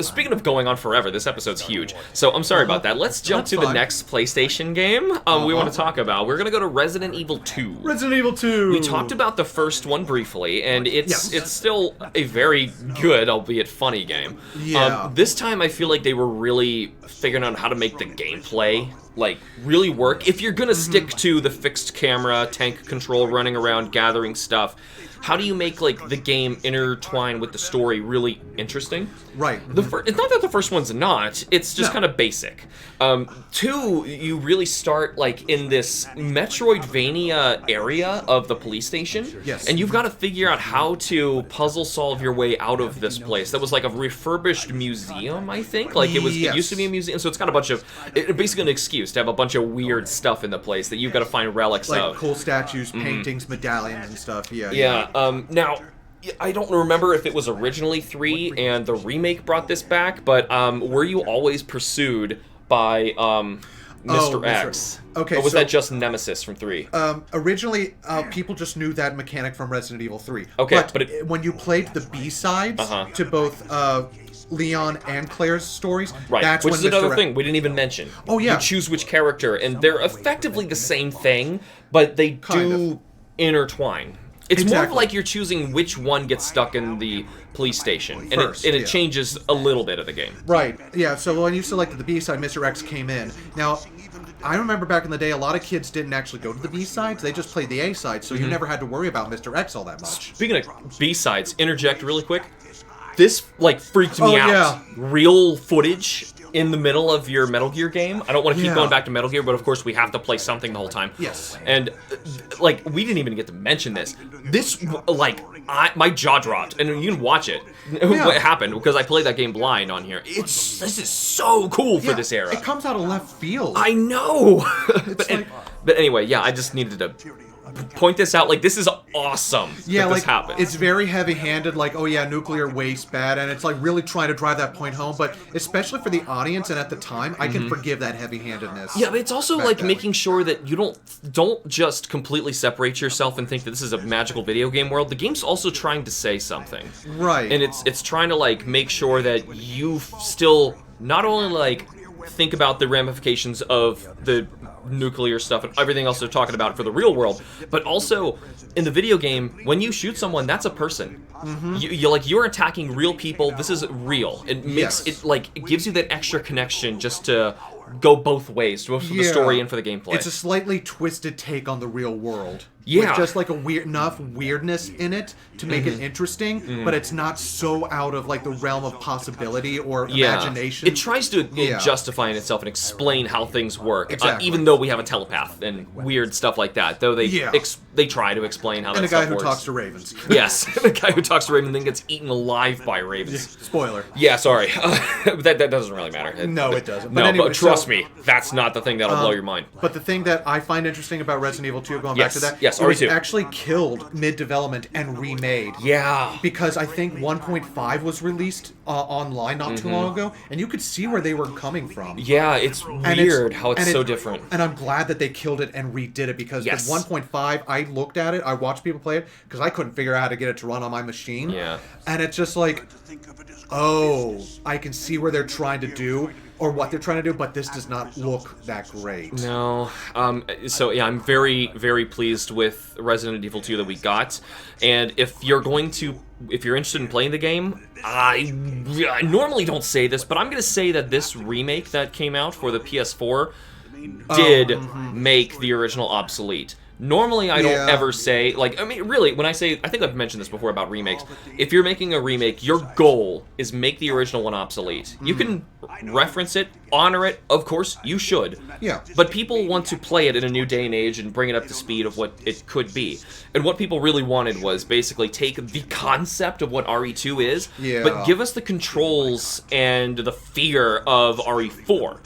Speaking of going on forever, this episode's huge. So I'm sorry about that. Let's jump to the next PlayStation game we want to talk about. We're going to go to Resident Evil 2. Resident Evil 2! We talked about the first one briefly, and it's still a very good, albeit funny game. Yeah. This time I feel like they were really figuring out how to make the gameplay like really work. If you're gonna stick to the fixed camera, tank control, running around, gathering stuff, how do you make like the game intertwine with the story really interesting? Right. It's not that the first one's not. It's just kind of basic. 2, you really start like in this Metroidvania area of the police station. Yes. And you've got to figure out how to puzzle solve your way out of this place. That was like a refurbished museum, I think. Like it used to be a museum, so it's got a bunch of basically an excuse to have a bunch of weird stuff in the place that you've got to find relics like of. cool statues, paintings, medallions, and stuff. Yeah. Now, I don't remember if it was originally 3 and the remake brought this back, but were you always pursued by Mr. X? Okay, or was so, that just Nemesis from 3? Originally, people just knew that mechanic from Resident Evil 3. Okay, but when you played the B-sides to both Leon and Claire's stories, right, that's which when is another Mr. thing we didn't even mention. Oh, yeah. You choose which character, and they're effectively the same thing, but they do intertwine. It's more of like you're choosing which one gets stuck in the police station, and it changes a little bit of the game. Right, yeah, so when you selected the B-side, Mr. X came in. Now, I remember back in the day, a lot of kids didn't actually go to the B-sides, they just played the A-sides, so you never had to worry about Mr. X all that much. Speaking of B-sides, interject really quick. This, like, freaked me out. Yeah. Real footage in the middle of your Metal Gear game. I don't want to keep going back to Metal Gear, but of course we have to play something the whole time. Yes. And, like, we didn't even get to mention this. This, like, my jaw dropped, and you can watch it. What happened, because I played that game blind on here. This is so cool for this era. It comes out of left field. I know! But anyway, yeah, I just needed to point this out. Like, this is awesome that this happened. It's very heavy-handed, like, oh yeah, nuclear waste bad, and it's like really trying to drive that point home, but especially for the audience and at the time, I can forgive that heavy-handedness. Yeah, but it's also like making sure that you don't just completely separate yourself and think that this is a magical video game world. The game's also trying to say something. Right. And it's trying to like make sure that you still not only like think about the ramifications of the nuclear stuff and everything else they're talking about for the real world, but also in the video game, when you shoot someone, that's a person. You're attacking real people. This is real. It makes it gives you that extra connection just to go both ways, both for the story and for the gameplay. It's a slightly twisted take on the real world. Yeah. With just like enough weirdness in it to make it interesting, but it's not so out of like the realm of possibility or imagination. It tries to justify in itself and explain how things work, even though we have a telepath and weird stuff like that. Though they try to explain how that stuff works. And a guy who talks to ravens. Yes, the guy who talks to ravens and then gets eaten alive by ravens. Spoiler. Yeah, sorry. that doesn't really matter. No, it doesn't. But anyway, trust me, that's not the thing that'll blow your mind. But the thing that I find interesting about Resident Evil 2, going back to that, it was actually killed mid-development and remade. Yeah. Because I think 1.5 was released online not too long ago, and you could see where they were coming from. Yeah, it's weird how it's so different. And I'm glad that they killed it and redid it, because the 1.5, I looked at it, I watched people play it, because I couldn't figure out how to get it to run on my machine. Yeah. And it's just like, oh, I can see where they're trying to do, or what they're trying to do, but this does not look that great. No. So yeah, I'm very, very pleased with Resident Evil 2 that we got. And if you're interested in playing the game, I normally don't say this, but I'm going to say that this remake that came out for the PS4 did make the original obsolete. Normally, I don't Yeah. ever say, like, I mean, really, when I say, I think I've mentioned this before about remakes. If you're making a remake, your goal is make the original one obsolete. You can reference it, honor it, of course, you should. Yeah. But people want to play it in a new day and age and bring it up to speed of what it could be. And what people really wanted was basically take the concept of what RE2 is, but give us the controls and the fear of RE4.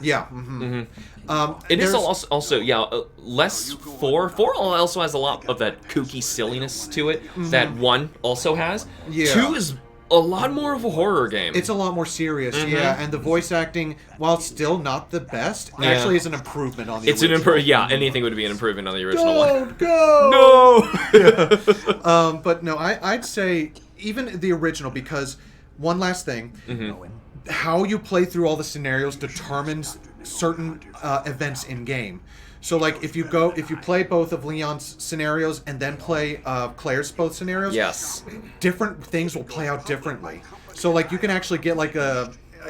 Yeah. It is also less 4. 4 also has a lot of that kooky silliness to it that 1 also has. Yeah. 2 is a lot more of a horror game. It's a lot more serious, yeah, and the voice acting, while it's still not the best, actually is an improvement on the original. Anything would be an improvement on the original one. Go! No! But no, I'd say even the original, because one last thing, how you play through all the scenarios determines certain events in game. So like if you play both of Leon's scenarios and then play Claire's both scenarios, different things will play out differently. So like you can actually get like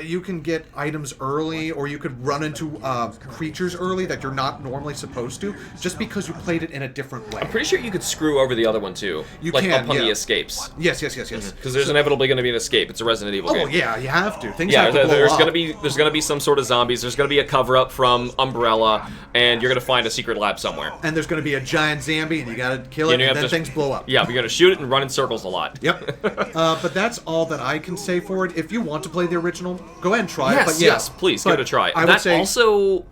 you can get items early, or you could run into creatures early that you're not normally supposed to, just because you played it in a different way. I'm pretty sure you could screw over the other one too. You like can, upon the escapes. Yes. Because there's inevitably going to be an escape. It's a Resident Evil game. Oh yeah, you have to. Things have to blow there's up. there's gonna be some sort of zombies. There's gonna be a cover up from Umbrella, and you're gonna find a secret lab somewhere. And there's gonna be a giant zombie, and you gotta kill it, and then things blow up. Yeah, we gotta shoot it and run in circles a lot. Yep. But that's all that I can say for it. If you want to play the original, go ahead and try it. But Yes, please give it a try. I would say also,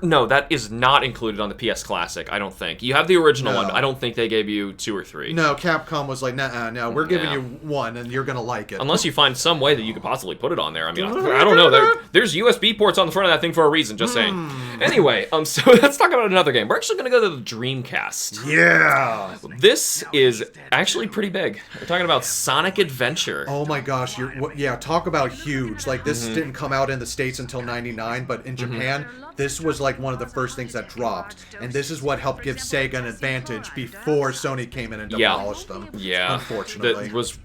no, that is not included on the PS Classic. I don't think you have the original one. I don't think they gave you 2 or 3. No, Capcom was like, no, we're giving you 1, and you're gonna like it. Unless you find some way that you could possibly put it on there. I mean, I don't know. There's USB ports on the front of that thing for a reason. Just saying. Anyway, so let's talk about another game. We're actually gonna go to the Dreamcast. Yeah. This is actually pretty big. We're talking about Sonic Adventure. Oh my gosh, talk about huge. Like this didn't come out in the States until '99, but in Japan, this was like one of the first things that dropped, and this is what helped give Sega an advantage before Sony came in and demolished them. Yeah, unfortunately, that was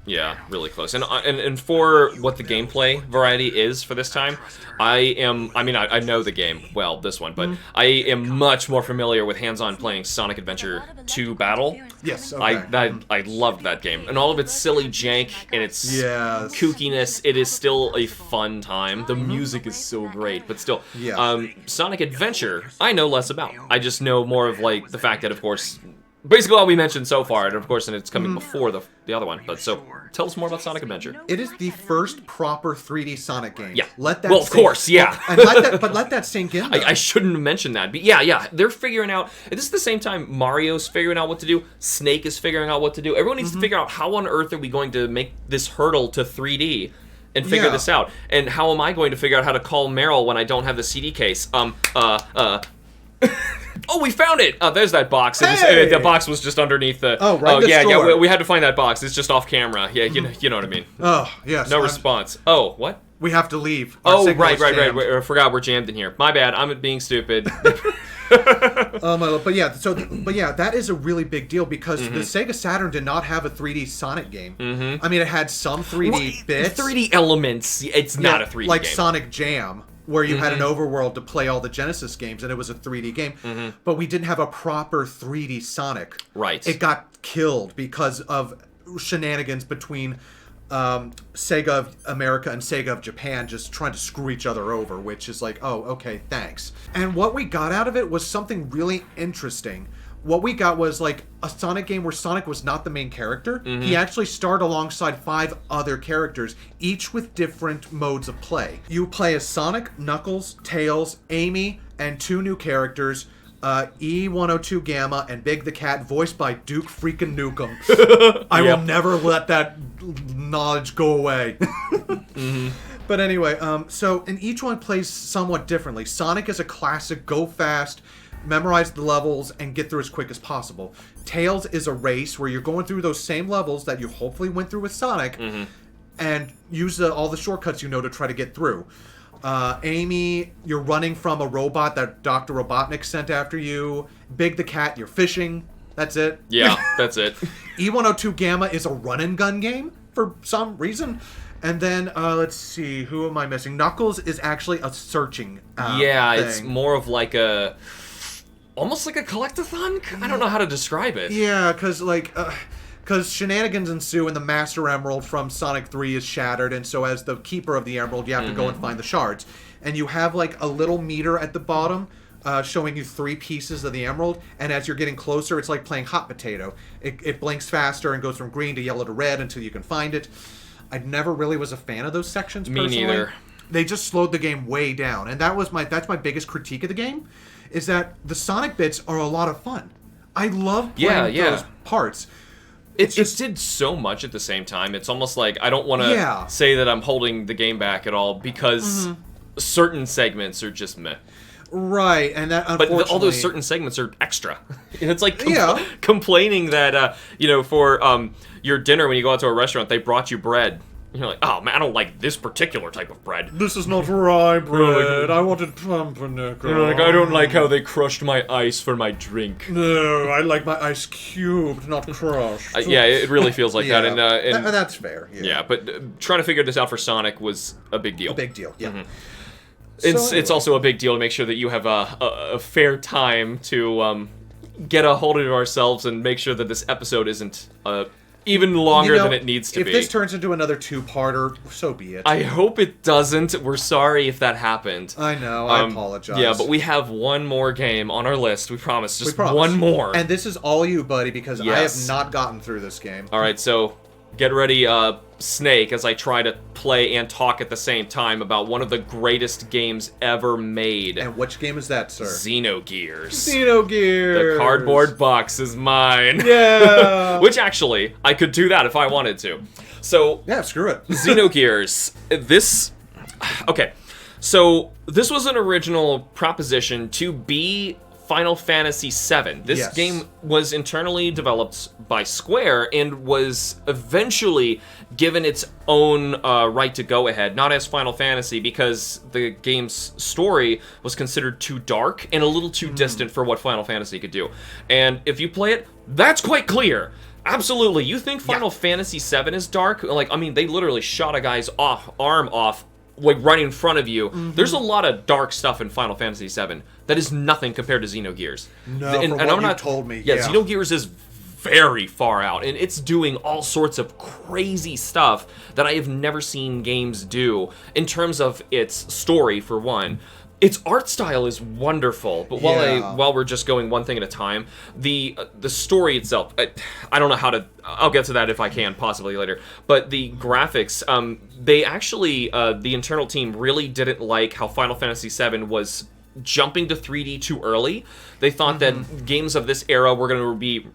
really close. And for what the gameplay variety is for this time, I know the game well, this one, but I am much more familiar with hands-on playing Sonic Adventure 2 Battle. Yes, okay. I loved that game, and all of its silly jank and its kookiness. It is still a fun time. The music is so great, but still, Sonic Adventure, I know less about. I just know more of like the fact that, of course, basically all we mentioned so far, and of course, and it's coming before the other one. But so, tell us more about Sonic Adventure. It is the first proper 3D Sonic game. Yeah. Let that. Well, of course, yeah. And let that sink in. I shouldn't have mentioned that, but yeah, they're figuring out. This is the same time Mario's figuring out what to do. Snake is figuring out what to do. Everyone needs to figure out how on earth are we going to make this hurdle to 3D. And figure this out. And how am I going to figure out how to call Meryl when I don't have the CD case? Oh, we found it! There's that box. The box was just underneath the... yeah, we had to find that box. It's just off camera. Yeah, you know what I mean. Oh, yes. No response. Oh, what? We have to leave. Right. I forgot we're jammed in here. My bad. I'm being stupid. But that is a really big deal because the Sega Saturn did not have a 3D Sonic game. I mean, it had some 3D bits. 3D elements. It's not a 3D game. Like Sonic Jam, where you had an overworld to play all the Genesis games, and it was a 3D game. But we didn't have a proper 3D Sonic. Right. It got killed because of shenanigans between Sega of America and Sega of Japan just trying to screw each other over, which is like, oh, okay, thanks. And what we got out of it was something really interesting. What we got was like a Sonic game where Sonic was not the main character. He actually starred alongside 5 other characters, each with different modes of play. You play as Sonic, Knuckles, Tails, Amy, and 2 new characters, E102 Gamma and Big the Cat, voiced by Duke freaking Nukem. I will never let that knowledge go away. But anyway, and each one plays somewhat differently. Sonic is a classic, go fast, memorize the levels, and get through as quick as possible. Tails is a race where you're going through those same levels that you hopefully went through with Sonic, and use all the shortcuts you know to try to get through. Amy, you're running from a robot that Dr. Robotnik sent after you. Big the Cat, you're fishing. That's it. Yeah, that's it. E102 Gamma is a run-and-gun game for some reason. And then, let's see, who am I missing? Knuckles is actually a searching thing. It's more of like a... almost like a collectathon. I don't know how to describe it. Yeah, because shenanigans ensue and the Master Emerald from Sonic 3 is shattered, and so as the keeper of the emerald, you have to go and find the shards. And you have like a little meter at the bottom showing you 3 pieces of the emerald, and as you're getting closer, it's like playing hot potato. It blinks faster and goes from green to yellow to red until you can find it. I never really was a fan of those sections, personally. Me neither. They just slowed the game way down, and that's my biggest critique of the game, is that the Sonic bits are a lot of fun. I love playing those parts. It did so much at the same time. It's almost like I don't want to say that I'm holding the game back at all, because certain segments are just meh. Right, and that unfortunately... But all those certain segments are extra. And it's like complaining that, for your dinner when you go out to a restaurant, they brought you bread. You're like, oh man, I don't like this particular type of bread. This is not rye bread. I wanted pumpernickel. You're like, I don't like how they crushed my ice for my drink. No, I like my ice cubed, not crushed. Yeah, it really feels like that. And that's fair. Yeah, but trying to figure this out for Sonic was a big deal. A big deal, yeah. It's also a big deal to make sure that you have a fair time to get a hold of ourselves and make sure that this episode isn't even longer than it needs to be. If this turns into another 2-parter, so be it. I hope it doesn't. We're sorry if that happened. I know. I apologize. Yeah, but we have one more game on our list. We promise. Just one more. And this is all you, buddy, because I have not gotten through this game. All right, so get ready, Snake, as I try to play and talk at the same time about one of the greatest games ever made. And which game is that, sir? Xenogears. Xenogears! The cardboard box is mine. Yeah! Which, actually, I could do that if I wanted to. So... yeah, screw it. Xenogears. Okay. So, this was an original proposition to be Final Fantasy VII. This game was internally developed by Square and was eventually given its own right to go ahead, not as Final Fantasy, because the game's story was considered too dark and a little too distant for what Final Fantasy could do. And if you play it, that's quite clear. Absolutely. You think Final Fantasy VII is dark? Like, I mean, they literally shot a guy's arm off, like, right in front of you. There's a lot of dark stuff in Final Fantasy VII that is nothing compared to Xenogears. No, from what you told me. Yeah, Xenogears is very far out, and it's doing all sorts of crazy stuff that I have never seen games do in terms of its story, for one. Its art style is wonderful, but while we're just going one thing at a time, the story itself, I don't know how to... I'll get to that if I can, possibly later. But the graphics, they actually, the internal team really didn't like how Final Fantasy VII was jumping to 3D too early. They thought that games of this era were going to be...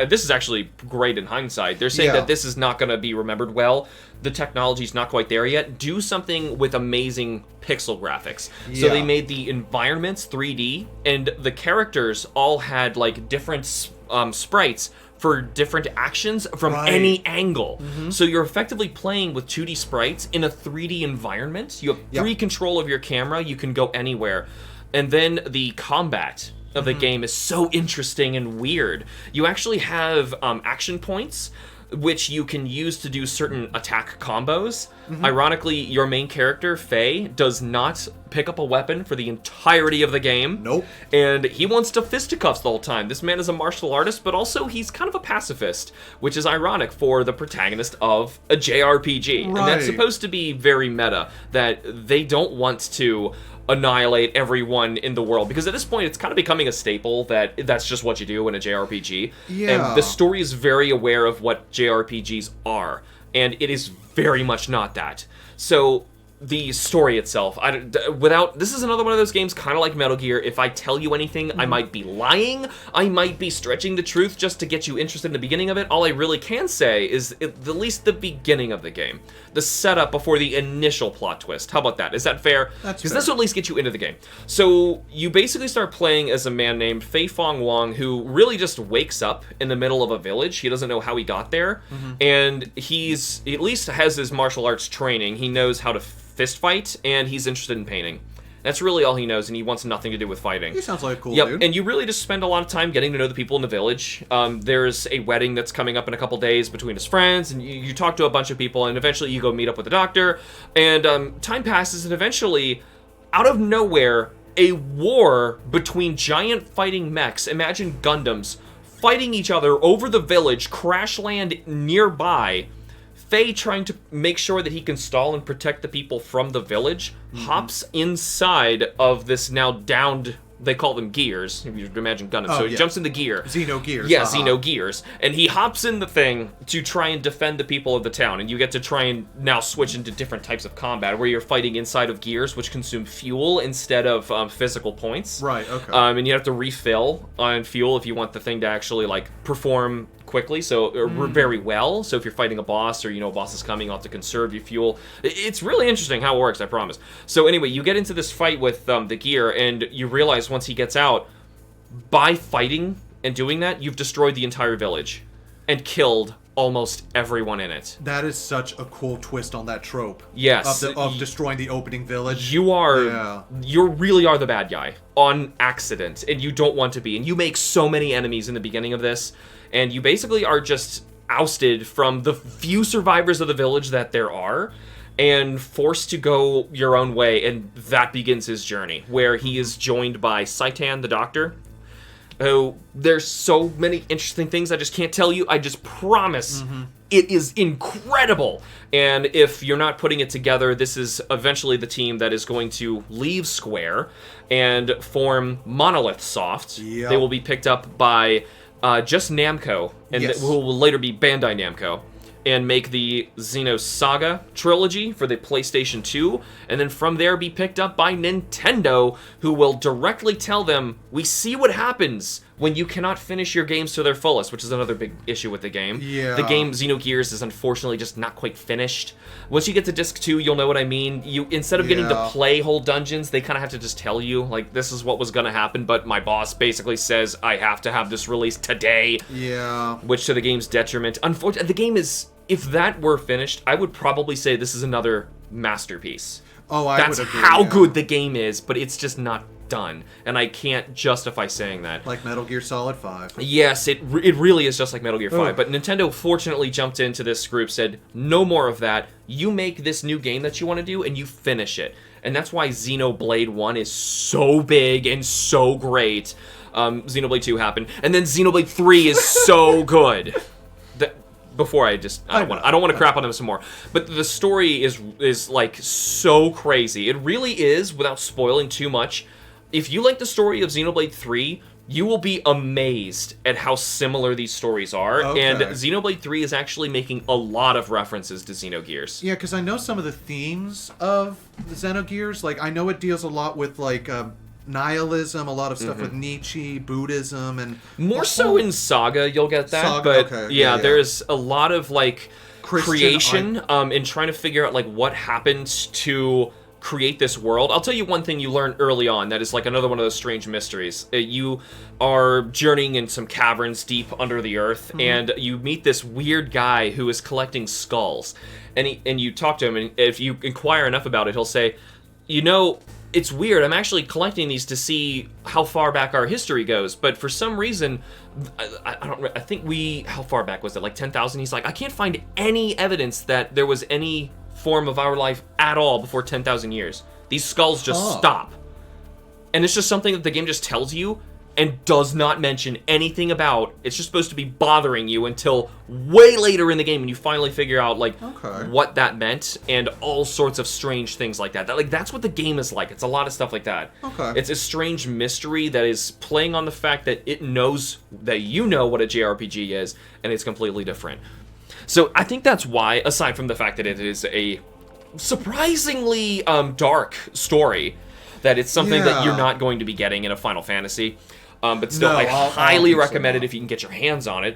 this is actually great in hindsight. They're saying that this is not going to be remembered well. The technology's not quite there yet. Do something with amazing pixel graphics. So they made the environments 3D, and the characters all had like different sprites for different actions from any angle. So you're effectively playing with 2D sprites in a 3D environment. You have free control of your camera. You can go anywhere. And then the combat of the game is so interesting and weird. You actually have action points which you can use to do certain attack combos. Ironically, your main character, Faye, does not pick up a weapon for the entirety of the game. Nope. And he wants to fisticuffs the whole time. This man is a martial artist, but also he's kind of a pacifist, which is ironic for the protagonist of a JRPG. And that's supposed to be very meta, that they don't want to annihilate everyone in the world, because at this point it's kind of becoming a staple that that's just what you do in a JRPG. And the story is very aware of what JRPGs are, and it is very much not that. So the story itself, this is another one of those games, kind of like Metal Gear. If I tell you anything, I might be lying. I might be stretching the truth just to get you interested in the beginning of it. All I really can say is at least the beginning of the game. The setup before the initial plot twist. How about that? Is that fair? Because this will at least get you into the game. So you basically start playing as a man named Fei Fong Wong, who really just wakes up in the middle of a village. He doesn't know how he got there. And he at least has his martial arts training. He knows how to fist fight, and he's interested in painting. That's really all he knows, and he wants nothing to do with fighting. He sounds like a cool dude. And you really just spend a lot of time getting to know the people in the village. There's a wedding that's coming up in a couple days between his friends, and you talk to a bunch of people, and eventually you go meet up with the doctor, and time passes, and eventually, out of nowhere, a war between giant fighting mechs. Imagine Gundams fighting each other over the village, crash land nearby. Faye, trying to make sure that he can stall and protect the people from the village, hops inside of this now downed, they call them gears, if you imagine Gundam. So he jumps in the gear. Xeno gears. Yeah, Xeno gears. And he hops in the thing to try and defend the people of the town. And you get to try and now switch into different types of combat, where you're fighting inside of gears, which consume fuel instead of physical points. Right, okay. And you have to refill on fuel if you want the thing to actually, like, perform quickly, so very well. So if you're fighting a boss, or a boss is coming, you'll have to conserve your fuel. It's really interesting how it works, I promise. So anyway, you get into this fight with the gear, and you realize once he gets out, by fighting and doing that, you've destroyed the entire village and killed almost everyone in it. That is such a cool twist on that trope. Yes. Of destroying the opening village. You really are the bad guy on accident, and you don't want to be. And you make so many enemies in the beginning of this, and you basically are just ousted from the few survivors of the village that there are, and forced to go your own way, and that begins his journey, where he is joined by Saitan, the doctor. Oh, there's so many interesting things I just can't tell you. I just promise it is incredible. And if you're not putting it together, this is eventually the team that is going to leave Square and form Monolith Soft. Yep. They will be picked up by just Namco, and who will later be Bandai Namco, and make the Xenosaga trilogy for the PlayStation 2, and then from there be picked up by Nintendo, who will directly tell them, we see what happens when you cannot finish your games to their fullest, which is another big issue with the game. Yeah. The game Xenogears is unfortunately just not quite finished. Once you get to disc 2, you'll know what I mean. You, instead of getting to play whole dungeons, they kind of have to just tell you, like, this is what was going to happen, but my boss basically says I have to have this released today. Yeah. Which to the game's detriment. Unfortunately, the game is, if that were finished, I would probably say this is another masterpiece. Oh, I That's would agree, how good the game is, but it's just not done, and I can't justify saying that. Like Metal Gear Solid 5. Yes, it really is just like Metal Gear 5, but Nintendo fortunately jumped into this group, said, no more of that, you make this new game that you want to do, and you finish it. And that's why Xenoblade 1 is so big and so great. Xenoblade 2 happened, and then Xenoblade 3 is so good. Before I don't want to crap on them some more, but the story is like so crazy. It really is, without spoiling too much. If you like the story of Xenoblade 3, you will be amazed at how similar these stories are. Okay. And Xenoblade 3 is actually making a lot of references to Xenogears. Yeah, because I know some of the themes of the Xenogears. Like, I know it deals a lot with, like, nihilism, a lot of stuff with Nietzsche, Buddhism, and... More so in Saga, you'll get that. Saga, but okay. yeah, there's a lot of, like, Christian creation in trying to figure out, like, what happens to create this world. I'll tell you one thing you learn early on that is like another one of those strange mysteries. You are journeying in some caverns deep under the earth, and you meet this weird guy who is collecting skulls. And you talk to him, and if you inquire enough about it, he'll say, you know, it's weird, I'm actually collecting these to see how far back our history goes, but for some reason, I think how far back was it, like 10,000? He's like, I can't find any evidence that there was any form of our life at all before 10,000 years. These skulls just stop. And it's just something that the game just tells you and does not mention anything about. It's just supposed to be bothering you until way later in the game, and you finally figure out, like, what that meant, and all sorts of strange things like that. That's what the game is like. It's a lot of stuff like that. Okay. It's a strange mystery that is playing on the fact that it knows that you know what a JRPG is, and it's completely different. So I think that's why, aside from the fact that it is a surprisingly dark story, that it's something that you're not going to be getting in a Final Fantasy. But still, I highly recommend it if you can get your hands on it,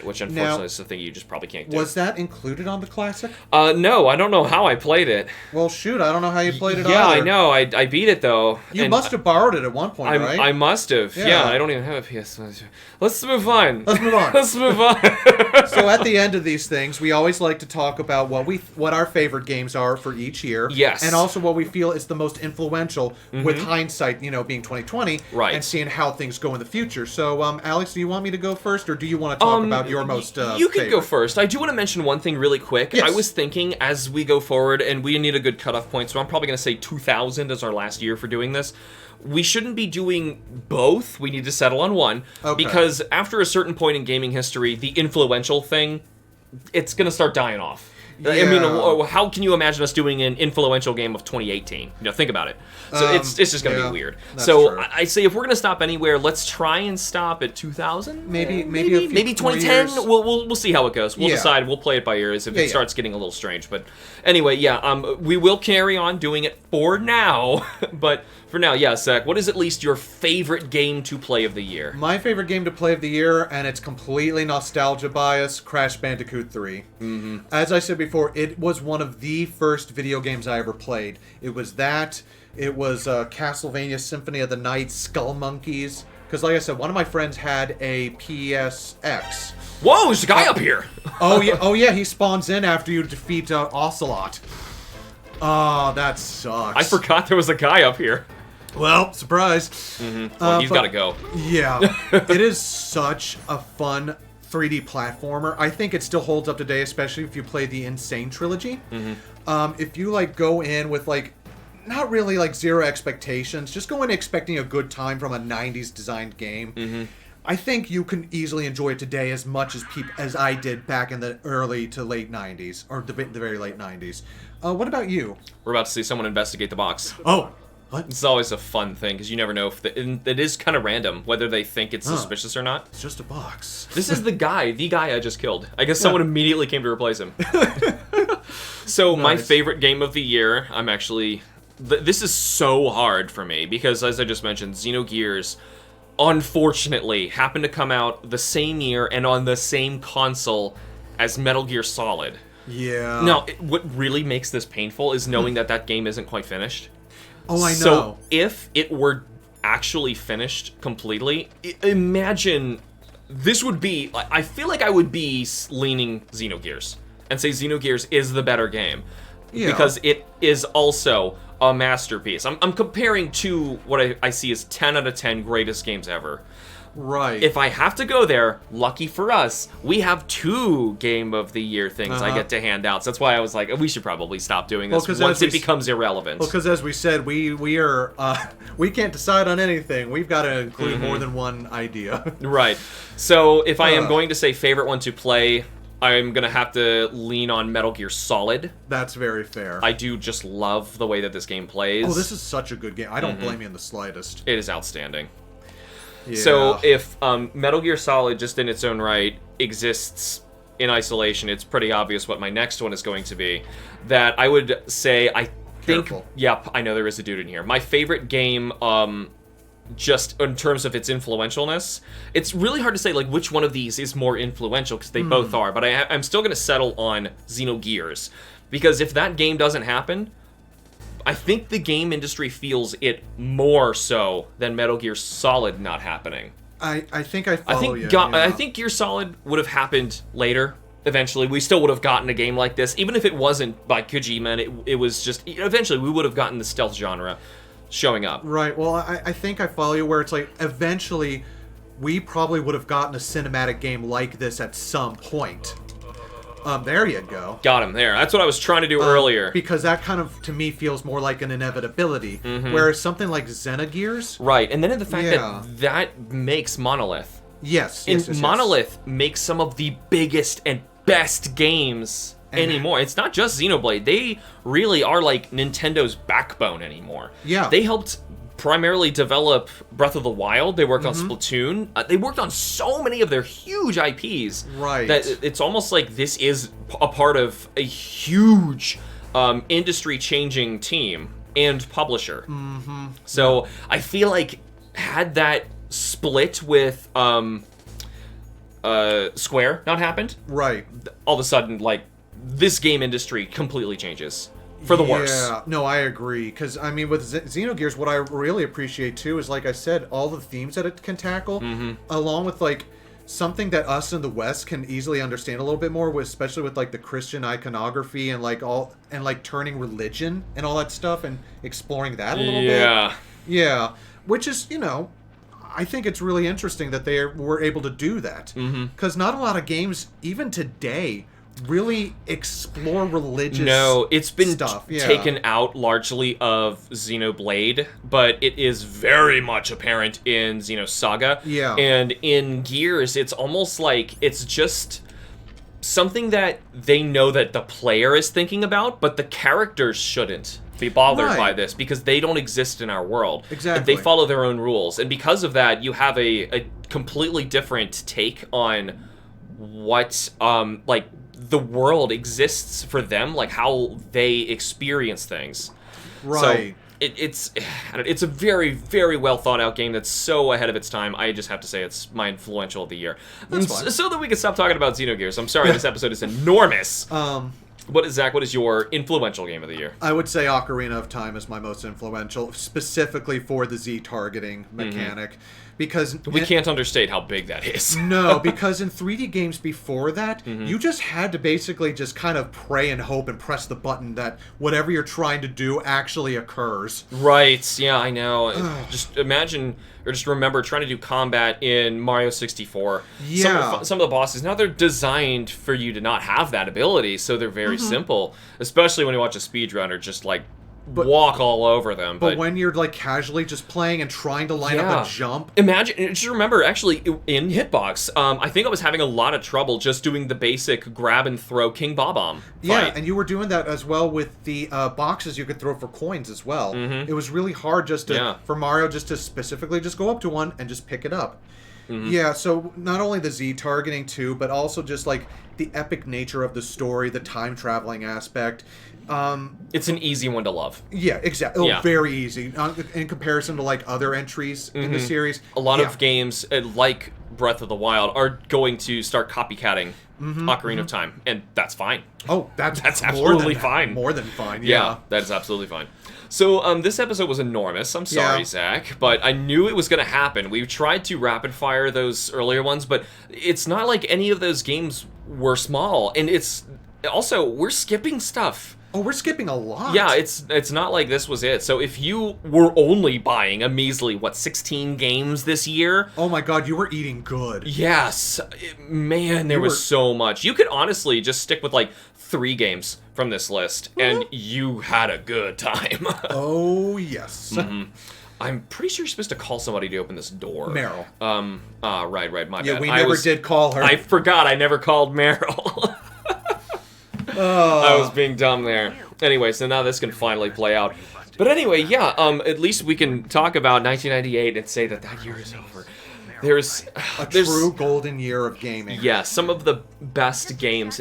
which unfortunately is the thing you just probably can't do. Was that included on the Classic? No, I don't know how I played it. Well, shoot, I don't know how you played it either. Yeah, I know, I beat it though. You must have borrowed it at one point, right? I must have, yeah, I don't even have a PS5. Let's move on. Let's move on. Let's move on. So at the end of these things, we always like to talk about what our favorite games are for each year. Yes. And also what we feel is the most influential, with hindsight, being 2020. Right. and seeing how things go in the future. So, Alex, do you want me to go first, or do you want to talk about your most You can go favorite? first. I do want to mention one thing really quick. Yes. I was thinking as we go forward, and we need a good cutoff point, so I'm probably going to say 2000 as our last year for doing this. We shouldn't be doing both. We need to settle on one. Okay. Because after a certain point in gaming history, the influential thing, it's going to start dying off. I mean, Yeah. how can you imagine us doing an influential game of 2018? You know, think about it. So it's just going to be weird. that's So true. I say if we're going to stop anywhere, let's try and stop at 2000. Maybe maybe 2010. years. We'll see how it goes. We'll Yeah. decide. We'll play it by ears if Yeah, it starts getting a little strange. But anyway, we will carry on doing it for now. But for now, yeah, Zach, what is at least your favorite game to play of the year? My favorite game to play of the year, and it's completely nostalgia bias, Crash Bandicoot 3. Mm-hmm. As I said before, it was one of the first video games I ever played. It was that. It was Castlevania Symphony of the Night, Skull Monkeys. Because like I said, one of my friends had a PSX. Whoa, there's a guy up here! Oh yeah, he spawns in after you defeat Ocelot. Oh, that sucks. I forgot there was a guy up here. Well, surprise. Well, he's got to go. Yeah, it is such a fun 3D platformer. I think it still holds up today, especially if you play the Insane trilogy. If you like go in with like not really like zero expectations, just go in expecting a good time from a 90s designed game. I think you can easily enjoy it today as much as I did back in the early to late 90s, or the very late 90s. What about you? We're about to see someone investigate the box. Oh, what? It's always a fun thing, because you never know if it is kind of random, whether they think it's suspicious or not. It's just a box. This is the guy I just killed. I guess someone immediately came to replace him. So, my favorite game of the year, I'm actually... This is so hard for me, because as I just mentioned, Xenogears, unfortunately, happened to come out the same year and on the same console as Metal Gear Solid. Yeah. Now, what really makes this painful is knowing that game isn't quite finished. Oh, I know. So, if it were actually finished completely, imagine this would be... I feel like I would be leaning Xenogears and say Xenogears is the better game. Yeah. Because it is also a masterpiece. I'm comparing to what I see as 10 out of 10 greatest games ever. Right. If I have to go there, lucky for us, we have 2 Game of the Year things I get to hand out. So that's why I was like, we should probably stop doing this once it becomes irrelevant. Well, because as we said, we are we can't decide on anything. We've got to include more than one idea. Right. So if I am going to say favorite one to play, I'm going to have to lean on Metal Gear Solid. That's very fair. I do just love the way that this game plays. Oh, this is such a good game. I don't blame you in the slightest. It is outstanding. Yeah. So if Metal Gear Solid, just in its own right, exists in isolation, it's pretty obvious what my next one is going to be. That I would say, I think... Careful. Yep, I know there is a dude in here. My favorite game, just in terms of its influentialness, it's really hard to say, like, which one of these is more influential, because they both are. But I'm still going to settle on Xenogears. Because if that game doesn't happen... I think the game industry feels it more so than Metal Gear Solid not happening. I think I follow you. I think Gear Solid would have happened later. Eventually, we still would have gotten a game like this, even if it wasn't by Kojima. And it was just eventually we would have gotten the stealth genre showing up. Right. Well, I think I follow you where it's like eventually we probably would have gotten a cinematic game like this at some point. There you go. Got him there. That's what I was trying to do earlier. Because that kind of, to me, feels more like an inevitability. Whereas something like Xenogears... Right, and then in the fact that makes Monolith. Yes. Monolith makes some of the biggest and best games anymore. It's not just Xenoblade. They really are like Nintendo's backbone anymore. Yeah. They helped primarily develop Breath of the Wild. They worked on Splatoon. They worked on so many of their huge IPs. Right. That it's almost like this is a part of a huge industry-changing team and publisher. So I feel like had that split with Square not happened, Right. all of a sudden, like, this game industry completely changes. For the worse. Yeah, no, I agree. Because, I mean, with Xenogears, what I really appreciate, too, is, like I said, all the themes that it can tackle, along with, like, something that us in the West can easily understand a little bit more, especially with, like, the Christian iconography and, like, turning religion and all that stuff and exploring that a little bit. Yeah. which is, I think it's really interesting that they were able to do that. Because not a lot of games, even today, really explore religious it's been stuff. taken out largely of Xenoblade, but it is very much apparent in Xenosaga. Yeah. And in Gears, it's almost like it's just something that they know that the player is thinking about, but the characters shouldn't be bothered by this because they don't exist in our world. Exactly. They follow their own rules. And because of that, you have a completely different take on what, the world exists for them, like how they experience things. Right. So it's a very, very well thought out game that's so ahead of its time. I just have to say it's my influential of the year. That's fine. So that we can stop talking about Xenogears. I'm sorry, this episode is enormous. Zach, what is your influential game of the year? I would say Ocarina of Time is my most influential, specifically for the Z targeting mechanic. Because we can't understate how big that is. No, because in 3D games before that, you just had to basically just kind of pray and hope and press the button that whatever you're trying to do actually occurs. Right, yeah, I know. Just imagine, or just remember trying to do combat in Mario 64. Yeah. Some of the bosses, now they're designed for you to not have that ability, so they're very simple. Especially when you watch a speedrunner just, walk all over them. But when you're, casually just playing and trying to line up a jump... Imagine, just remember, actually, in Hitbox, I think I was having a lot of trouble just doing the basic grab and throw King Bob-omb fight. Yeah, and you were doing that as well with the boxes you could throw for coins as well. It was really hard just to, for Mario, just to specifically just go up to one and just pick it up. Yeah, so not only the Z targeting too, but also just, the epic nature of the story, the time traveling aspect. It's an easy one to love. Yeah, exactly. Oh, very easy in comparison to other entries in the series. A lot of games like Breath of the Wild are going to start copycatting Ocarina of Time, and that's fine. Oh, that's absolutely fine. More than fine. Yeah, that is absolutely fine. So this episode was enormous. I'm sorry, Zach, but I knew it was going to happen. We tried to rapid fire those earlier ones, but it's not like any of those games were small, and it's also we're skipping stuff. Oh, we're skipping a lot. Yeah, it's not like this was it. So if you were only buying a measly, 16 games this year? Oh my god, you were eating good. Yes. Man, there was so much. You could honestly just stick with 3 games from this list, and you had a good time. Oh, yes. I'm pretty sure you're supposed to call somebody to open this door. Meryl. Right, my bad. Yeah, we never did call her. I forgot I never called Meryl. I was being dumb there. Anyway, so now this can finally play out. But anyway, at least we can talk about 1998 and say that year is over. There's true golden year of gaming. Yeah, some of the best games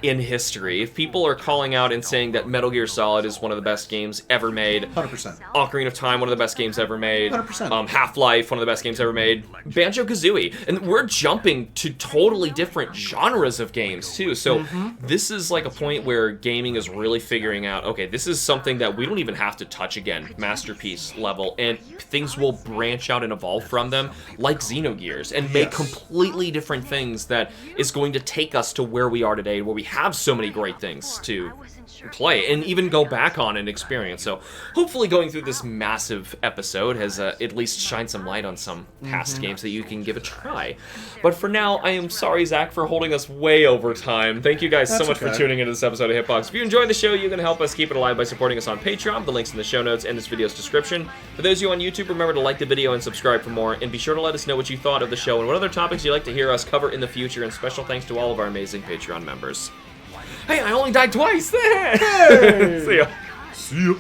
in history. If people are calling out and saying that Metal Gear Solid is one of the best games ever made, 100%. Ocarina of Time, one of the best games ever made, 100%. Half-Life, one of the best games ever made, Banjo-Kazooie, and we're jumping to totally different genres of games too. So this is a point where gaming is really figuring out, okay, this is something that we don't even have to touch again, masterpiece level, and things will branch out and evolve from them, like Xenogears, and make completely different things that is going to take us to where we are today, where we have so many great things to play and even go back on and experience. So hopefully going through this massive episode has at least shined some light on some past games that you can give a try. But for now, I am sorry, Zach, for holding us way over time. Thank you guys so much for tuning into this episode of Hitbox. If you enjoyed the show, you can help us keep it alive by supporting us on Patreon. The link's in the show notes and this video's description. For those of you on YouTube, remember to like the video and subscribe for more, and be sure to let us know what you thought of the show and what other topics you'd like to hear us cover in the future, and special thanks to all of our amazing Patreon members. Hey, I only died twice! Hey! See ya. See ya.